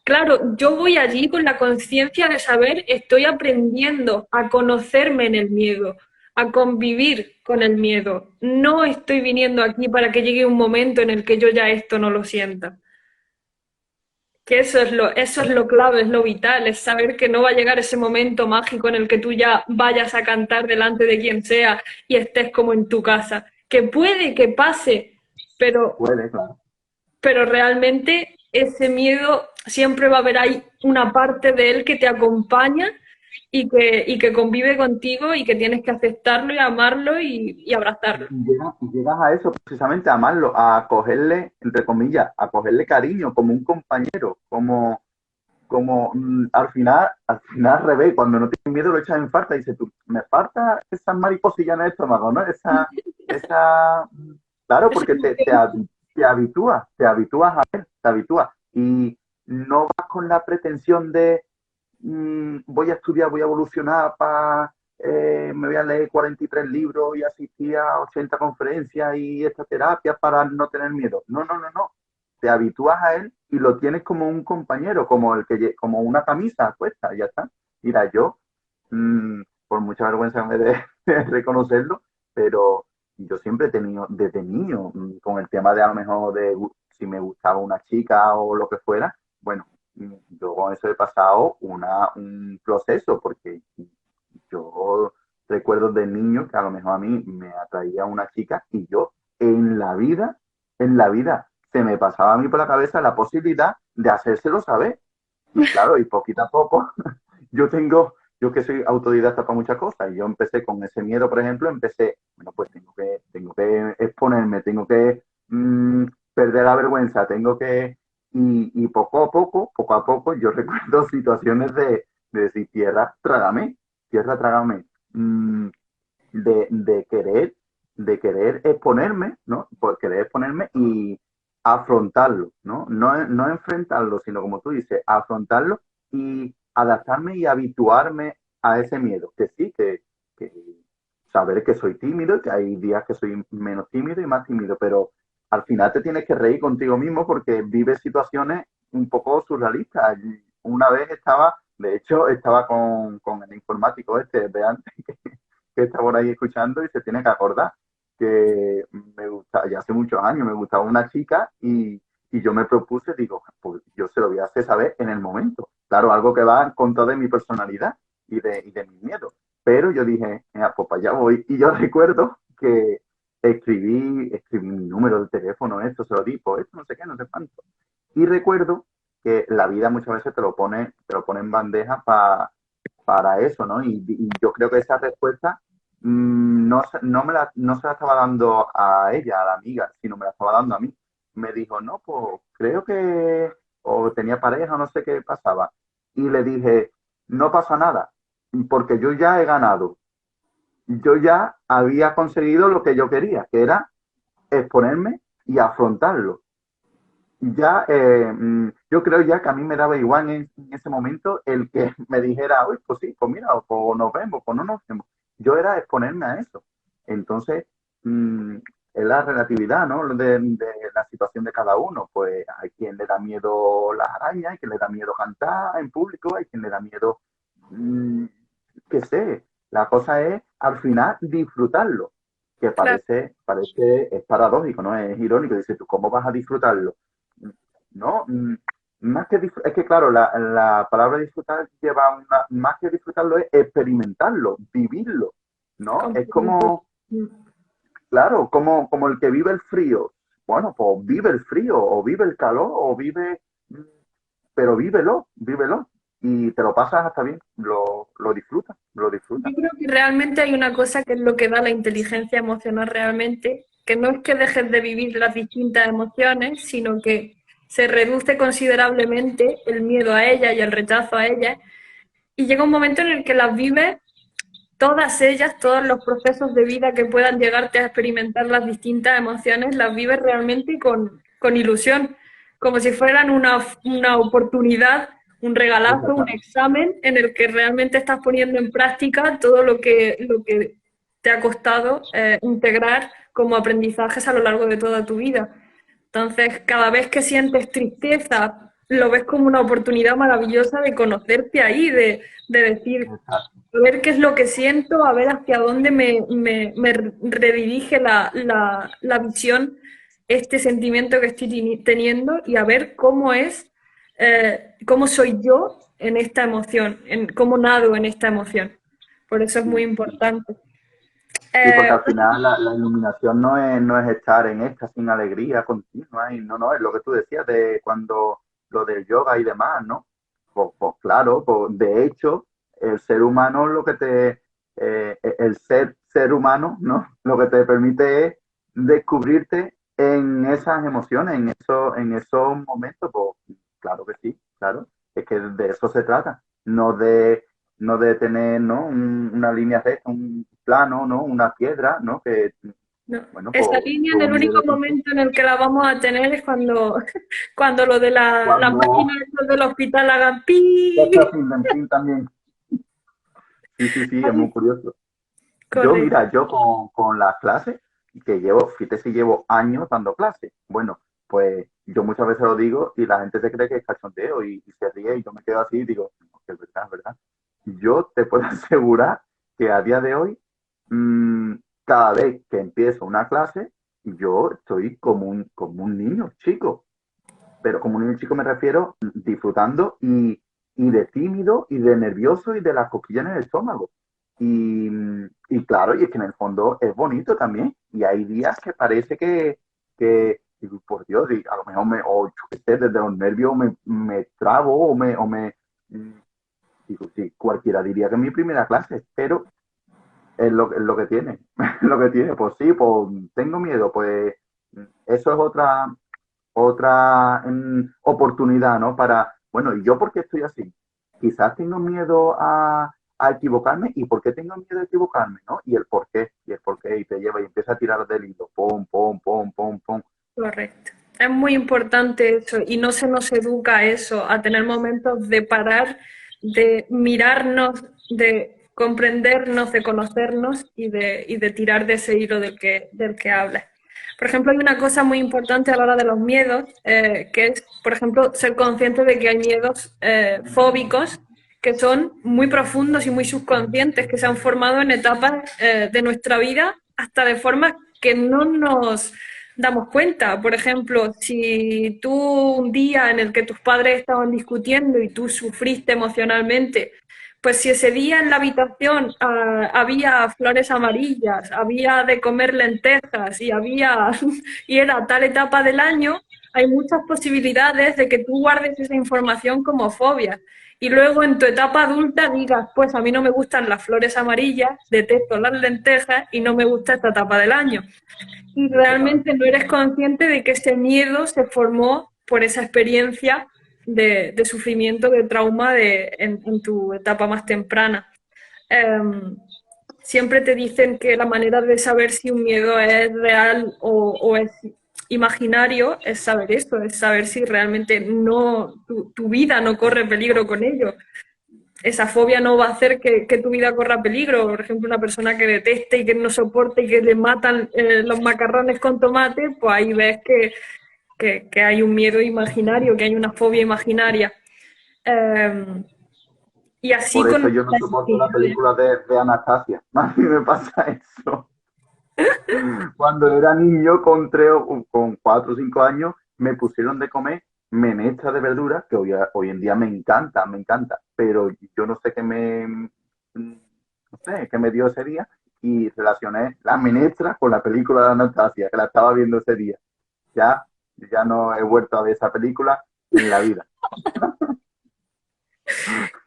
Claro, yo voy allí con la conciencia de saber, estoy aprendiendo a conocerme en el miedo, a convivir con el miedo. No estoy viniendo aquí para que llegue un momento en el que yo ya esto no lo sienta. Que eso es lo clave, es lo vital, es saber que no va a llegar ese momento mágico en el que tú ya vayas a cantar delante de quien sea y estés como en tu casa. Que puede que pase, pero Puede, claro. realmente ese miedo siempre va a haber ahí una parte de él que te acompaña y que convive contigo y que tienes que aceptarlo y amarlo y abrazarlo. Y llegas a eso precisamente, a amarlo, a cogerle, entre comillas, a cogerle cariño como un compañero, al final al revés, cuando no tienes miedo lo echas en falta y dices tú, me falta esa mariposilla en el estómago, ¿no? Esa, claro, Esa porque emoción. te habitúas a él, te habitúas. Y no vas con la pretensión de voy a estudiar, voy a evolucionar me voy a leer 43 libros y asistir a 80 conferencias y esta terapia para no tener miedo. No, no, no, no. Te habitúas a él y lo tienes como un compañero, como una camisa puesta, y ya está. Mira, yo, por mucha vergüenza me de reconocerlo, pero yo siempre he tenido, desde niño, con el tema de a lo mejor si me gustaba una chica o lo que fuera, bueno, yo con eso he pasado un proceso, porque yo recuerdo de niño que a lo mejor a mí me atraía una chica y yo en la vida se me pasaba a mí por la cabeza la posibilidad de hacérselo saber. Y claro, y poquito a poco, yo que soy autodidacta para muchas cosas, y yo empecé con ese miedo, por ejemplo, empecé, bueno, pues tengo que exponerme, tengo que perder la vergüenza, y poco a poco, yo recuerdo situaciones de decir, tierra, trágame, mm, de querer, de querer exponerme, ¿no? Por querer exponerme y afrontarlo, ¿no? No enfrentarlo, sino como tú dices, afrontarlo y adaptarme y habituarme a ese miedo. Que sí, que saber que soy tímido, que hay días que soy menos tímido y más tímido, pero al final te tienes que reír contigo mismo porque vives situaciones un poco surrealistas. Una vez de hecho, estaba con el informático este de antes, que está por ahí escuchando y se tiene que acordar que me gusta, ya hace muchos años me gustaba una chica y yo me propuse, digo, pues yo se lo voy a hacer saber en el momento. Claro, algo que va en contra de mi personalidad y de mi miedo. Pero yo dije, pues para allá voy. Y yo recuerdo que escribí mi número de teléfono, esto se lo di, pues esto no sé qué, no sé cuánto. Y recuerdo que la vida muchas veces te lo pone en bandeja para eso, ¿no? Y yo creo que esa respuesta no se la estaba dando a ella, a la amiga, sino me la estaba dando a mí. Me dijo, no, pues creo que o tenía pareja, no sé qué pasaba. Y le dije, no pasa nada, porque yo ya he ganado. Yo ya había conseguido lo que yo quería, que era exponerme y afrontarlo. Ya, yo creo ya que a mí me daba igual en ese momento el que me dijera, uy, pues sí, pues mira, o nos vemos, o no nos vemos. Yo era exponerme a eso. Entonces, mm, es la relatividad, ¿no? De la situación de cada uno. Pues hay quien le da miedo las arañas, hay quien le da miedo cantar en público, hay quien le da miedo, mm, qué sé. La cosa es, al final, disfrutarlo, que Claro, es paradójico, ¿no? Es irónico. Dices tú, ¿cómo vas a disfrutarlo? No, más que es que claro, la palabra disfrutar lleva más que disfrutarlo es experimentarlo, vivirlo, ¿no? Es completamente. como, claro, como el que vive el frío. Bueno, pues vive el frío, o vive el calor, mm, pero vívelo. Y te lo pasas hasta bien, lo disfrutas, lo disfrutas. Yo creo que realmente hay una cosa que es lo que da la inteligencia emocional realmente, que no es que dejes de vivir las distintas emociones, sino que se reduce considerablemente el miedo a ellas y el rechazo a ellas, y llega un momento en el que las vives todas ellas, todos los procesos de vida que puedan llegarte a experimentar las distintas emociones, las vives realmente con ilusión, como si fueran una oportunidad, un regalazo, un Exactamente. examen en el que realmente estás poniendo en práctica todo lo que te ha costado integrar como aprendizajes a lo largo de toda tu vida. Entonces, cada vez que sientes tristeza, lo ves como una oportunidad maravillosa de conocerte ahí, de decir, Exacto. a ver qué es lo que siento, a ver hacia dónde me redirige la visión, este sentimiento que estoy teniendo y a ver cómo es, cómo soy yo en esta emoción, en cómo nado en esta emoción. Por eso es muy Sí, sí. importante. Sí, porque Eh, al final la iluminación no es estar en esta sin alegría continua, y no, es lo que tú decías de cuando lo del yoga y demás, ¿no? Pues claro, pues de hecho, el ser humano lo que el ser humano, ¿no? Lo que te permite es descubrirte en esas emociones, en esos momentos, pues claro que sí, claro, es que de eso se trata, no de tener, ¿no? Una línea recta, un plano, ¿no? Una piedra, ¿no? Que, no. bueno, Esa pues línea, tú el mides único de punto. momento en el que la vamos a tener es cuando, cuando lo de las Cuando máquinas esas del hospital hagan pi. ya está sin dentín también. Sí, sí, sí, es muy curioso. Yo, Correcto. mira, yo con las clases, que llevo, fíjate si llevo años dando clases. Bueno, pues yo muchas veces lo digo y la gente se cree que es cachondeo y se ríe y yo me quedo así y digo, "No, que es verdad, es verdad". Yo te puedo asegurar que a día de hoy, mm, cada vez que empiezo una clase, yo estoy como un niño chico, pero como un niño chico me refiero disfrutando y de tímido y de nervioso y de las cosquillas en el estómago. Y claro, y es que en el fondo es bonito también. Y hay días que parece que digo, por Dios, y a lo mejor o yo qué sé, desde los nervios me trabo digo, sí, cualquiera diría que es mi primera clase, pero es lo que tiene, lo que tiene, pues sí, pues tengo miedo, pues eso es otra oportunidad, ¿no? Para, bueno, ¿y yo por qué estoy así? Quizás tengo miedo a equivocarme, ¿y por qué tengo miedo a equivocarme, ¿no? Y el por qué, y te lleva y empieza a tirar del hilo, pum, pum, pum, pum, pum. Correcto. Es muy importante eso y no se nos educa a eso, a tener momentos de parar, de mirarnos, de comprendernos, de conocernos y de tirar de ese hilo del que hablas. Por ejemplo, hay una cosa muy importante a la hora de los miedos, que es, por ejemplo, ser consciente de que hay miedos fóbicos que son muy profundos y muy subconscientes, que se han formado en etapas de nuestra vida, hasta de formas que no nos damos cuenta. Por ejemplo, si tú un día en el que tus padres estaban discutiendo y tú sufriste emocionalmente, pues si ese día en la habitación había flores amarillas, había de comer lentejas y había y era tal etapa del año, hay muchas posibilidades de que tú guardes esa información como fobia. Y luego en tu etapa adulta digas, pues a mí no me gustan las flores amarillas, detesto las lentejas y no me gusta esta etapa del año. Y realmente no eres consciente de que ese miedo se formó por esa experiencia de sufrimiento, de trauma en tu etapa más temprana. Um, Siempre te dicen que la manera de saber si un miedo es real o es imaginario es saber esto, es saber si realmente no tu vida no corre peligro con ello. Esa fobia no va a hacer que tu vida corra peligro. Por ejemplo, una persona que deteste y que no soporte y que le matan los macarrones con tomate, pues ahí ves que hay un miedo imaginario, que hay una fobia imaginaria. Eh, y así Por con eso yo no las soporto la actividades. película de Anastasia. A mí me pasa eso. Cuando era niño, con 4 o 5 años, me pusieron de comer menestra de verduras, que hoy en día me encanta, pero yo no sé no sé, qué me dio ese día y relacioné la menestra con la película de Anastasia, que la estaba viendo ese día. Ya, ya no he vuelto a ver esa película en la vida.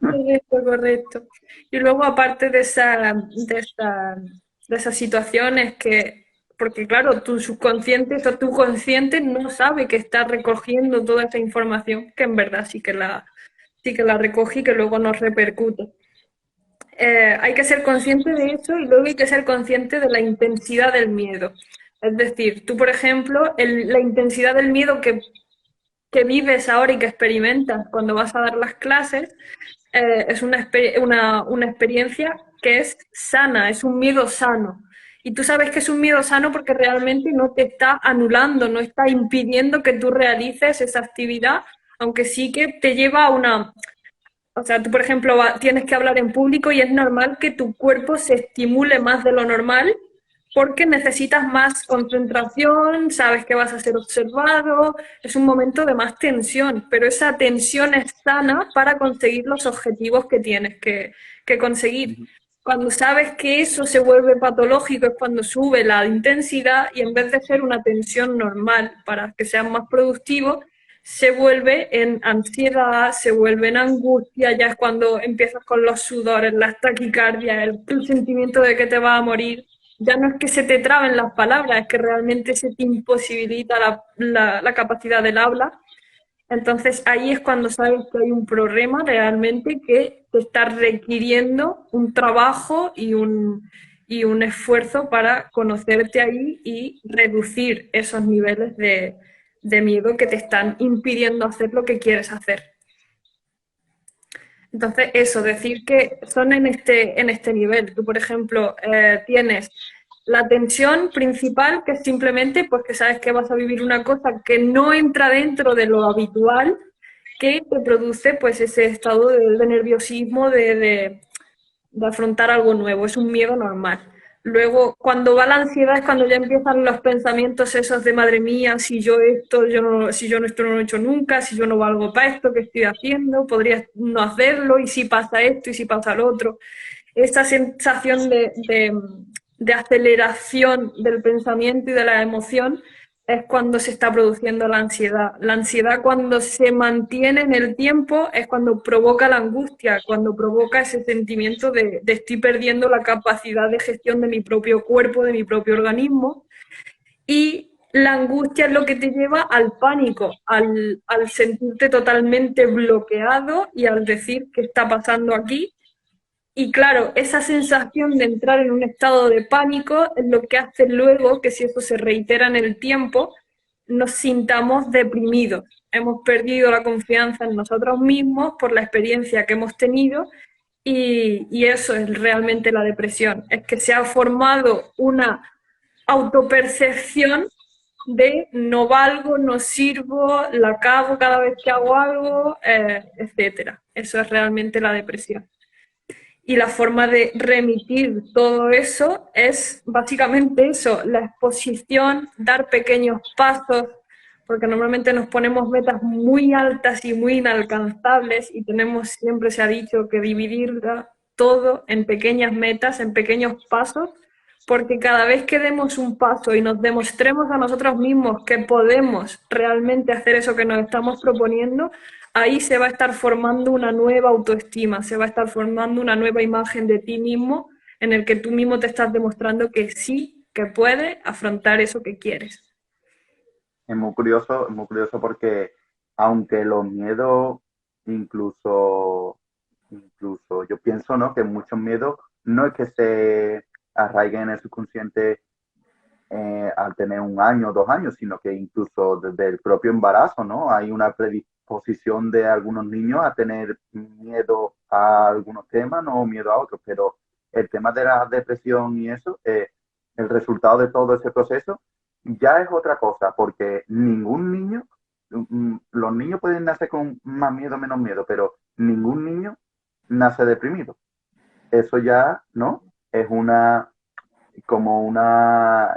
Correcto, correcto. Y luego, aparte de esas situaciones porque claro, tu subconsciente o tu consciente no sabe que está recogiendo toda esa información, que en verdad sí que la recoge y que luego nos repercute. Hay que ser consciente de eso y luego hay que ser consciente de la intensidad del miedo. Es decir, tú, por ejemplo, la intensidad del miedo que vives ahora y que experimentas cuando vas a dar las clases, es una experiencia que es sana, es un miedo sano. Y tú sabes que es un miedo sano porque realmente no te está anulando, no está impidiendo que tú realices esa actividad, aunque sí que te lleva a una... O sea, tú, por ejemplo, tienes que hablar en público y es normal que tu cuerpo se estimule más de lo normal porque necesitas más concentración, sabes que vas a ser observado, es un momento de más tensión, pero esa tensión es sana para conseguir los objetivos que tienes que conseguir. Cuando sabes que eso se vuelve patológico es cuando sube la intensidad y en vez de ser una tensión normal para que seas más productivo, se vuelve en ansiedad, se vuelve en angustia, ya es cuando empiezas con los sudores, las taquicardias, el sentimiento de que te vas a morir. Ya no es que se te traben las palabras, es que realmente se te imposibilita la capacidad del habla. Entonces ahí es cuando sabes que hay un problema realmente que te está requiriendo un trabajo y un esfuerzo para conocerte ahí y reducir esos niveles de miedo que te están impidiendo hacer lo que quieres hacer. Entonces, eso, decir que son en este nivel. Tú, por ejemplo, tienes la tensión principal, que es simplemente pues, que sabes que vas a vivir una cosa que no entra dentro de lo habitual, que te produce pues, ese estado de nerviosismo, de afrontar algo nuevo. Es un miedo normal. Luego, cuando va la ansiedad es cuando ya empiezan los pensamientos esos de madre mía, si yo esto, yo no, si yo esto no lo he hecho nunca, si yo no valgo para esto, ¿qué estoy haciendo? Podría no hacerlo, y si pasa esto, y si pasa lo otro. Esta sensación de aceleración del pensamiento y de la emoción es cuando se está produciendo la ansiedad. La ansiedad cuando se mantiene en el tiempo es cuando provoca la angustia, cuando provoca ese sentimiento de estoy perdiendo la capacidad de gestión de mi propio cuerpo, de mi propio organismo. Y la angustia es lo que te lleva al pánico, al sentirte totalmente bloqueado y al decir qué está pasando aquí. Y claro, esa sensación de entrar en un estado de pánico es lo que hace luego que si eso se reitera en el tiempo, nos sintamos deprimidos. Hemos perdido la confianza en nosotros mismos por la experiencia que hemos tenido y eso es realmente la depresión. Es que se ha formado una autopercepción de no valgo, no sirvo, la cago cada vez que hago algo, etcétera. Eso es realmente la depresión. Y la forma de remitir todo eso es básicamente eso, la exposición, dar pequeños pasos, porque normalmente nos ponemos metas muy altas y muy inalcanzables y tenemos, siempre se ha dicho, que dividir todo en pequeñas metas, en pequeños pasos, porque cada vez que demos un paso y nos demostremos a nosotros mismos que podemos realmente hacer eso que nos estamos proponiendo, ahí se va a estar formando una nueva autoestima, se va a estar formando una nueva imagen de ti mismo en el que tú mismo te estás demostrando que sí, que puedes afrontar eso que quieres. Es muy curioso porque aunque los miedos, incluso yo pienso, ¿no? Que muchos miedos no es que se arraiguen en el subconsciente al tener 1 año, 2 años, sino que incluso desde el propio embarazo, ¿no? Hay una predisposición de algunos niños a tener miedo a algunos temas, no miedo a otros, pero el tema de la depresión y eso, el resultado de todo ese proceso ya es otra cosa, porque ningún niño, los niños pueden nacer con más miedo o menos miedo, pero ningún niño nace deprimido. Eso ya, ¿no? Es una como una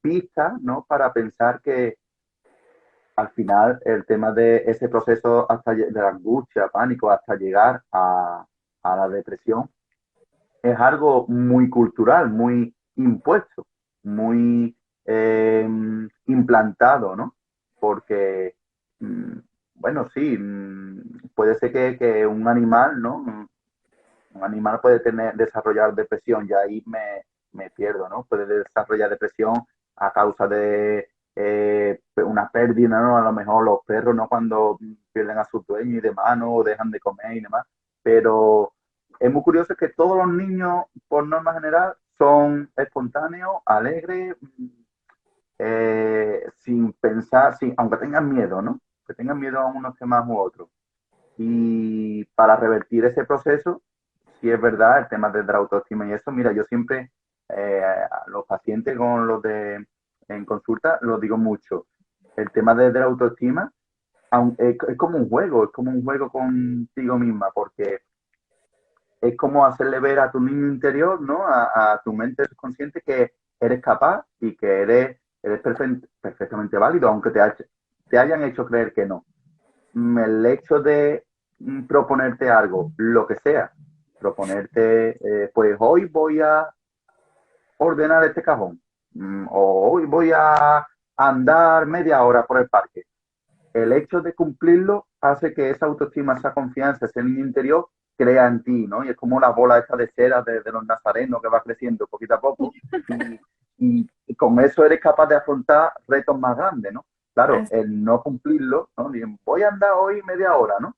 pista, ¿no? Para pensar que al final el tema de ese proceso de la angustia, pánico, hasta llegar a la depresión, es algo muy cultural, muy impuesto, muy implantado, ¿no? Porque, mm, bueno, sí, puede ser que un animal, ¿no? Un animal puede desarrollar depresión, y ahí me pierdo, ¿no? Puede desarrollar depresión a causa de una pérdida, ¿no? A lo mejor los perros, ¿no? Cuando pierden a su dueño y demás, ¿no? O dejan de comer y demás. Pero es muy curioso que todos los niños, por norma general, son espontáneos, alegres, sin pensar, sin, aunque tengan miedo, ¿no? Que tengan miedo a unos temas u otros. Y para revertir ese proceso, sí es verdad, el tema de la autoestima y eso, mira, yo siempre a los pacientes con los de en consulta lo digo mucho. El tema de la autoestima es como un juego contigo misma, porque es como hacerle ver a tu niño interior, ¿no? A tu mente subconsciente que eres capaz y que eres perfectamente válido, aunque te hayan hecho creer que no. El hecho de proponerte algo, lo que sea, proponerte, pues hoy voy a ordenar este cajón, o hoy voy a andar media hora por el parque. El hecho de cumplirlo hace que esa autoestima, esa confianza, ese niño interior crea en ti, ¿no? Y es como la bola esta de cera de los nazarenos que va creciendo poquito a poco y, y con eso eres capaz de afrontar retos más grandes, ¿no? Claro, el no cumplirlo, ¿no? Dicen, voy a andar hoy media hora, ¿no?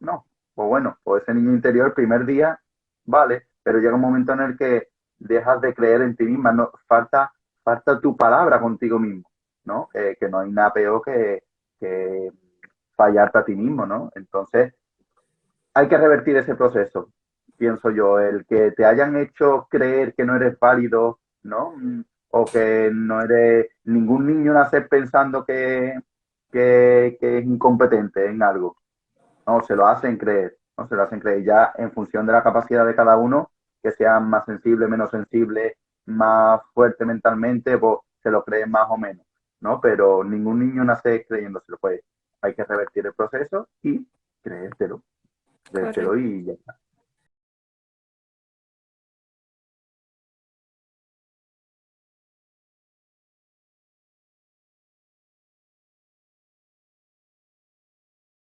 No, pues bueno, pues ese niño interior el primer día, vale, pero llega un momento en el que dejas de creer en ti misma, no, falta tu palabra contigo mismo, ¿no? Que no hay nada peor que fallarte a ti mismo, ¿no? Entonces, hay que revertir ese proceso, pienso yo, el que te hayan hecho creer que no eres válido, ¿no? O que no eres, ningún niño nace pensando que es incompetente en algo, no, se lo hacen creer, no se lo hacen creer ya en función de la capacidad de cada uno, que sea más sensible, menos sensible, más fuerte mentalmente, pues se lo creen más o menos, ¿no? Pero ningún niño nace creyéndoselo, pues hay que revertir el proceso y creértelo, creértelo Correcto. y ya está.